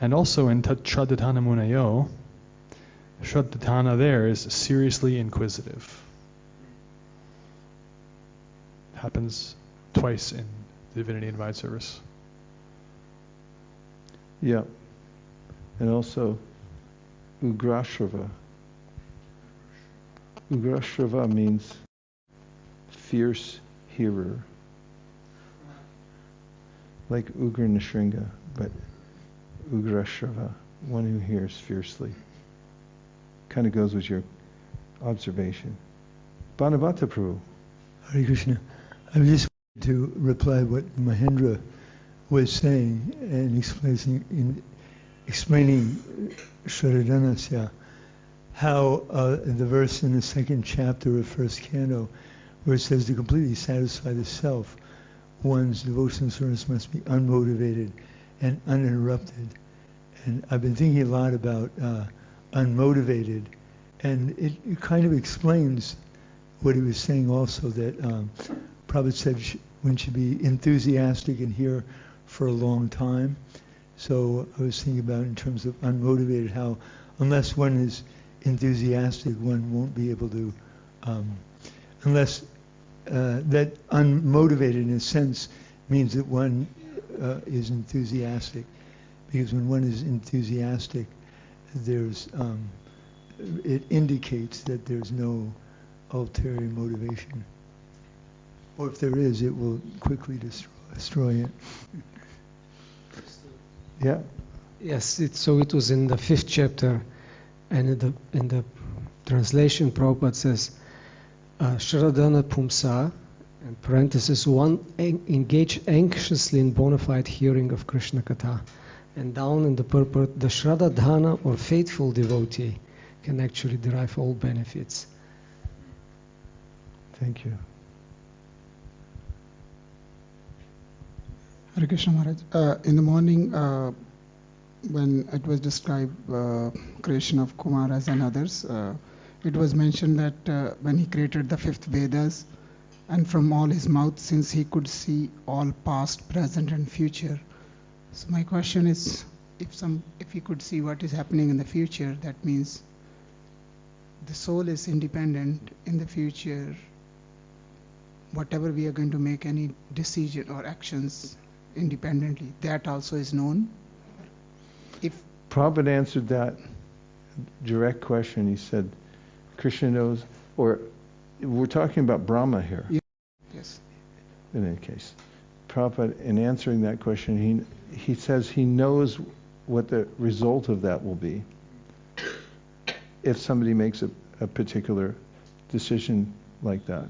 And also in Shraddhana Munayo, Shraddhana there is seriously inquisitive. Happens twice in the Divinity Invite service. Yeah. And also Ugrashrava. Ugrashrava means fierce hearer. Like Ugra Nishringa, but Ugrashrava, one who hears fiercely. Kind of goes with your observation. Bhanavata Prabhu. Hare Krishna. I just wanted to reply what Mahendra was saying and explaining Shradhanasya, how the verse in the second chapter of first canto, where it says to completely satisfy the self, one's devotional service must be unmotivated and uninterrupted. And I've been thinking a lot about unmotivated, and it kind of explains what he was saying also, that Prabhupada said one should be enthusiastic and here for a long time. So I was thinking about in terms of unmotivated, how unless one is enthusiastic, one won't be able to, unless that unmotivated in a sense means that one is enthusiastic. Because when one is enthusiastic, there's it indicates that there's no ulterior motivation. Or if there is, it will quickly destroy it. Yeah. Yes, so it was in the 5th chapter, and in the translation, Prabhupada says, Shradhana Pumsa, in parenthesis, one engaged anxiously in bona fide hearing of Krishna Katha. And down in the purport, the Shradhana or faithful devotee can actually derive all benefits. Thank you. Hare Krishna Maharaj. In the morning, when it was described creation of Kumaras and others, it was mentioned that when he created the 5th Vedas, and from all his mouth, since he could see all past, present and future. So my question is, if he could see what is happening in the future, that means the soul is independent in the future. Whatever we are going to make any decision or actions independently, that also is known. If Prabhupada answered that direct question, he said, Krishna knows, or we're talking about Brahma here. Yes. In any case, Prabhupada, in answering that question, he says he knows what the result of that will be if somebody makes a particular decision like that.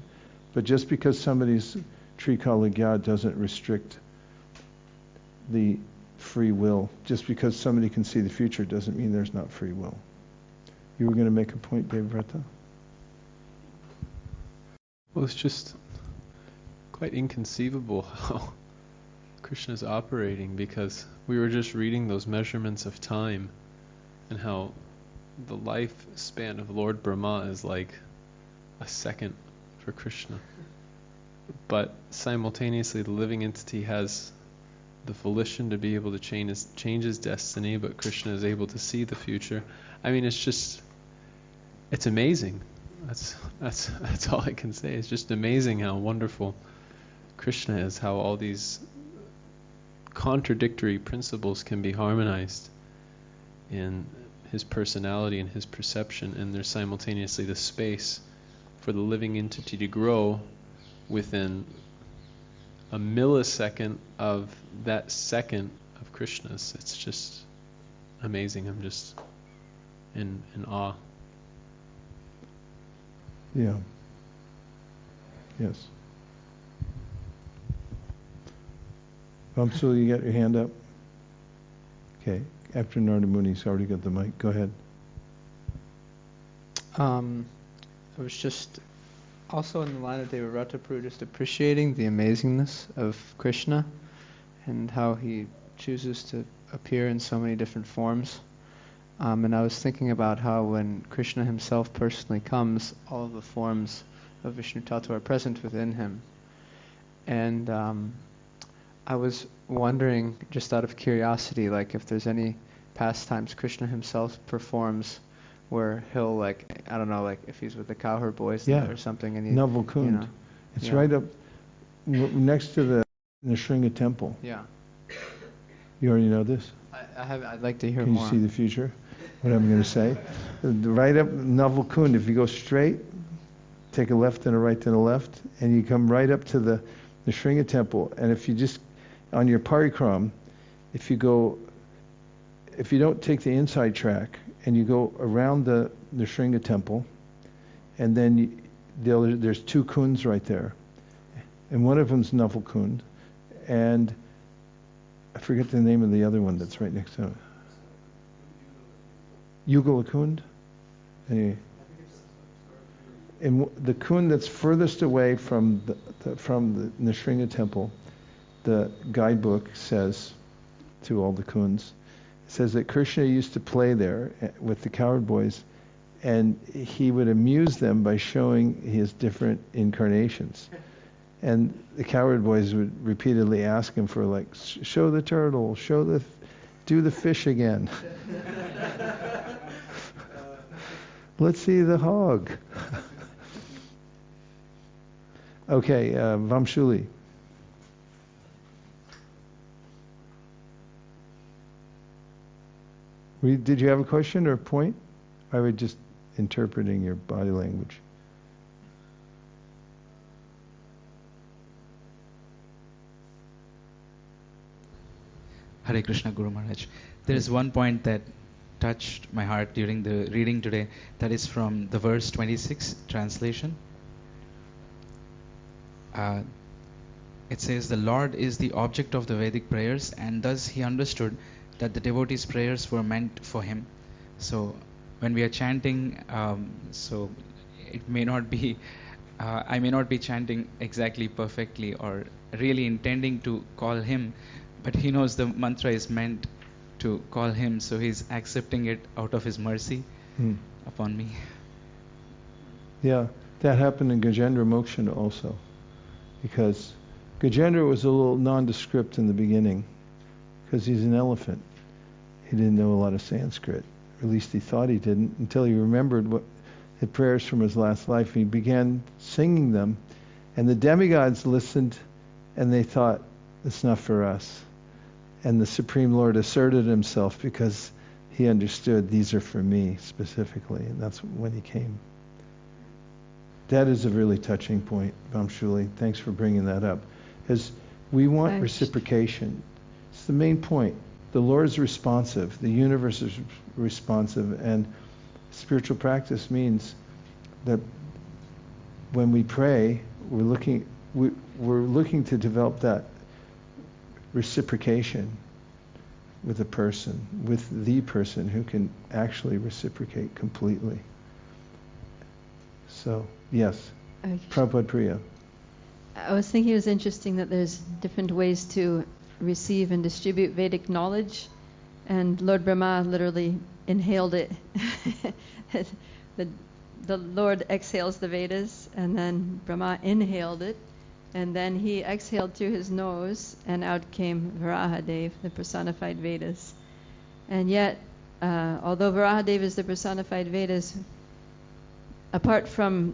But just because somebody's Trikaligya doesn't restrict the free will. Just because somebody can see the future doesn't mean there's not free will. You were going to make a point, Devrata? Well, it's just quite inconceivable how Krishna is operating, because we were just reading those measurements of time and how the lifespan of Lord Brahmā is like a second for Krishna. But simultaneously the living entity has the volition to be able to change his destiny, but Krishna is able to see the future. I mean, it's amazing. That's all I can say. It's just amazing how wonderful Krishna is, how all these contradictory principles can be harmonized in his personality and his perception, and there's simultaneously the space for the living entity to grow within a millisecond of that second of Krishna's. It's just amazing. I'm just in awe. Yeah. Yes. Vamsul, you got your hand up? Okay. After Narada Muni's already got the mic. Go ahead. I was just also in the line of Devrata Prabhu, just appreciating the amazingness of Krishna and how he chooses to appear in so many different forms. And I was thinking about how when Krishna himself personally comes, all of the forms of Vishnu Tattva are present within him. And I was wondering, just out of curiosity, like if there's any pastimes Krishna himself performs where he'll, like, I don't know, like if he's with the cowherd boys or something, and he, Navalkund. you know, It's right up next to the Nrsimha temple. Yeah. You already know this? I'd like to hear Can more. you see the future? What I'm going to say? Right up Navalkund, if you go straight, take a left and a right and a left, and you come right up to the Nrsimha temple. And if you just, on your parikram, if you don't take the inside track, and you go around the Nrsimha temple, and then there's two kunds right there. And one of them's Navalkund, and I forget the name of the other one that's right next to it. Yugalakund? Anyway. And the kund that's furthest away from the Nrsimha temple, the guidebook says to all the kunds, it says that Krishna used to play there with the cowherd boys, and he would amuse them by showing his different incarnations. And the cowherd boys would repeatedly ask him for, like, show the turtle, do the fish again. Let's see the hog. Okay, Vamshuli. Did you have a question or a point? I was just interpreting your body language. Hare Kṛṣṇa, Guru Maharaj. There is one point that touched my heart during the reading today. That is from the verse 26 translation. It says, the Lord is the object of the Vedic prayers, and thus he understood that the devotees' prayers were meant for him. So when we are chanting, so it may not be, I may not be chanting exactly perfectly or really intending to call him, but he knows the mantra is meant to call him, so he's accepting it out of his mercy upon me. Yeah, that happened in Gajendra Moksha also, because Gajendra was a little nondescript in the beginning, because he's an elephant. He didn't know a lot of Sanskrit, or at least he thought he didn't, until he remembered the prayers from his last life. He began singing them, and the demigods listened, and they thought, it's not for us. And the Supreme Lord asserted himself because he understood these are for me specifically, and that's when he came. That is a really touching point, Vamshuli. Thanks for bringing that up. As we want reciprocation. It's the main point. The Lord is responsive. The universe is responsive. And spiritual practice means that when we pray, we're looking to develop that reciprocation with the person who can actually reciprocate completely. So, yes. Prabhupada Priya. I was thinking it was interesting that there's different ways to receive and distribute Vedic knowledge, and Lord Brahma literally inhaled it. The Lord exhales the Vedas, and then Brahma inhaled it, and then he exhaled through his nose, and out came Varāha, the personified Vedas. And yet, although Varāha is the personified Vedas, apart from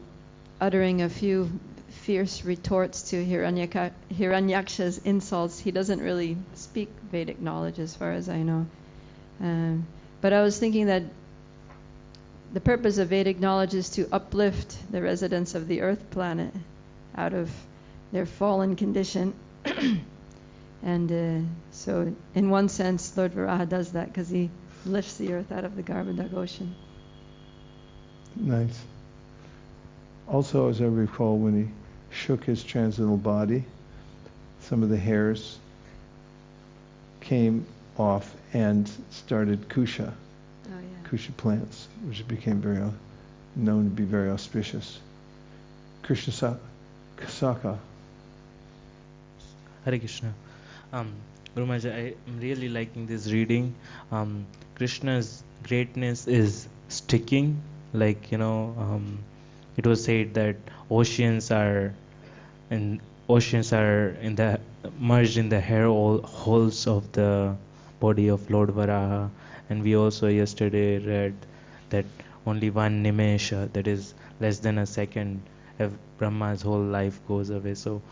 uttering a few fierce retorts to Hiranyaksha's insults, he doesn't really speak Vedic knowledge as far as I know. But I was thinking that the purpose of Vedic knowledge is to uplift the residents of the earth planet out of their fallen condition. And so in one sense, Lord Varāha does that because he lifts the earth out of the Garbhodak ocean. Nice. Also, as I recall, when he shook his transcendental body, some of the hairs came off and started kusha, kusha plants, which became known to be very auspicious. Kṛṣṇa Kṛṣṇa. Hare Kṛṣṇa. Guru Maharaj, I am really liking this reading. Krishna's greatness is sticking, like, it was said that oceans are merged in the hair holes of the body of Lord Varāha, and we also yesterday read that only one nimesha, that is less than a second, of Brahma's whole life goes away. So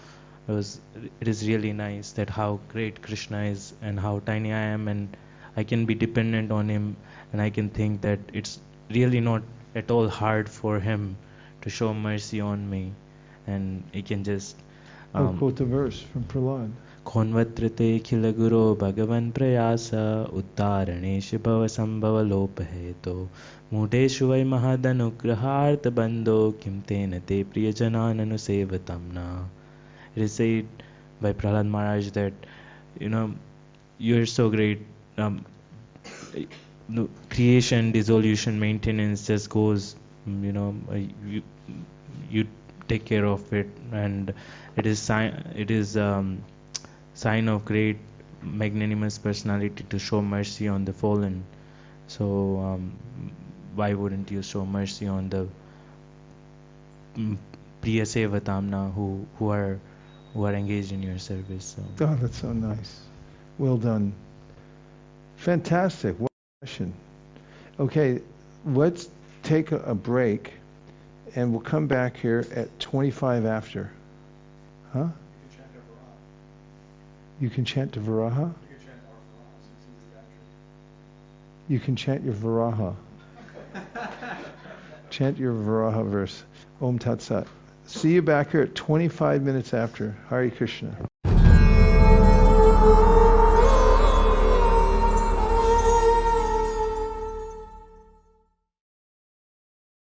it is really nice that how great Krishna is and how tiny I am, and I can be dependent on him, and I can think that it's really not at all hard for him to show mercy on me, and he can just quote the verse from Prahlad. Konvatrite khila guru bhagavan prayasa uttaranesh bhava sambhava lopaheto mudeshu vai mahadanugraharta bandho kimtena te priyajanananu sevatamna. It is said by Prahlad Maharaj that, you're so great. Creation, dissolution, maintenance just goes, you take care of it, and it is sign of great magnanimous personality to show mercy on the fallen. So why wouldn't you show mercy on the Priya Sevatamna who are engaged in your service? So. Oh, that's so nice. Well done. Fantastic. What a question. Okay, let's take a break, and we'll come back here at 25 after. Huh? You can chant the Varāha? You can chant your Varāha. Chant your Varāha verse. Om Tat Sat. See you back here at 25 minutes after. Hare Kṛṣṇa.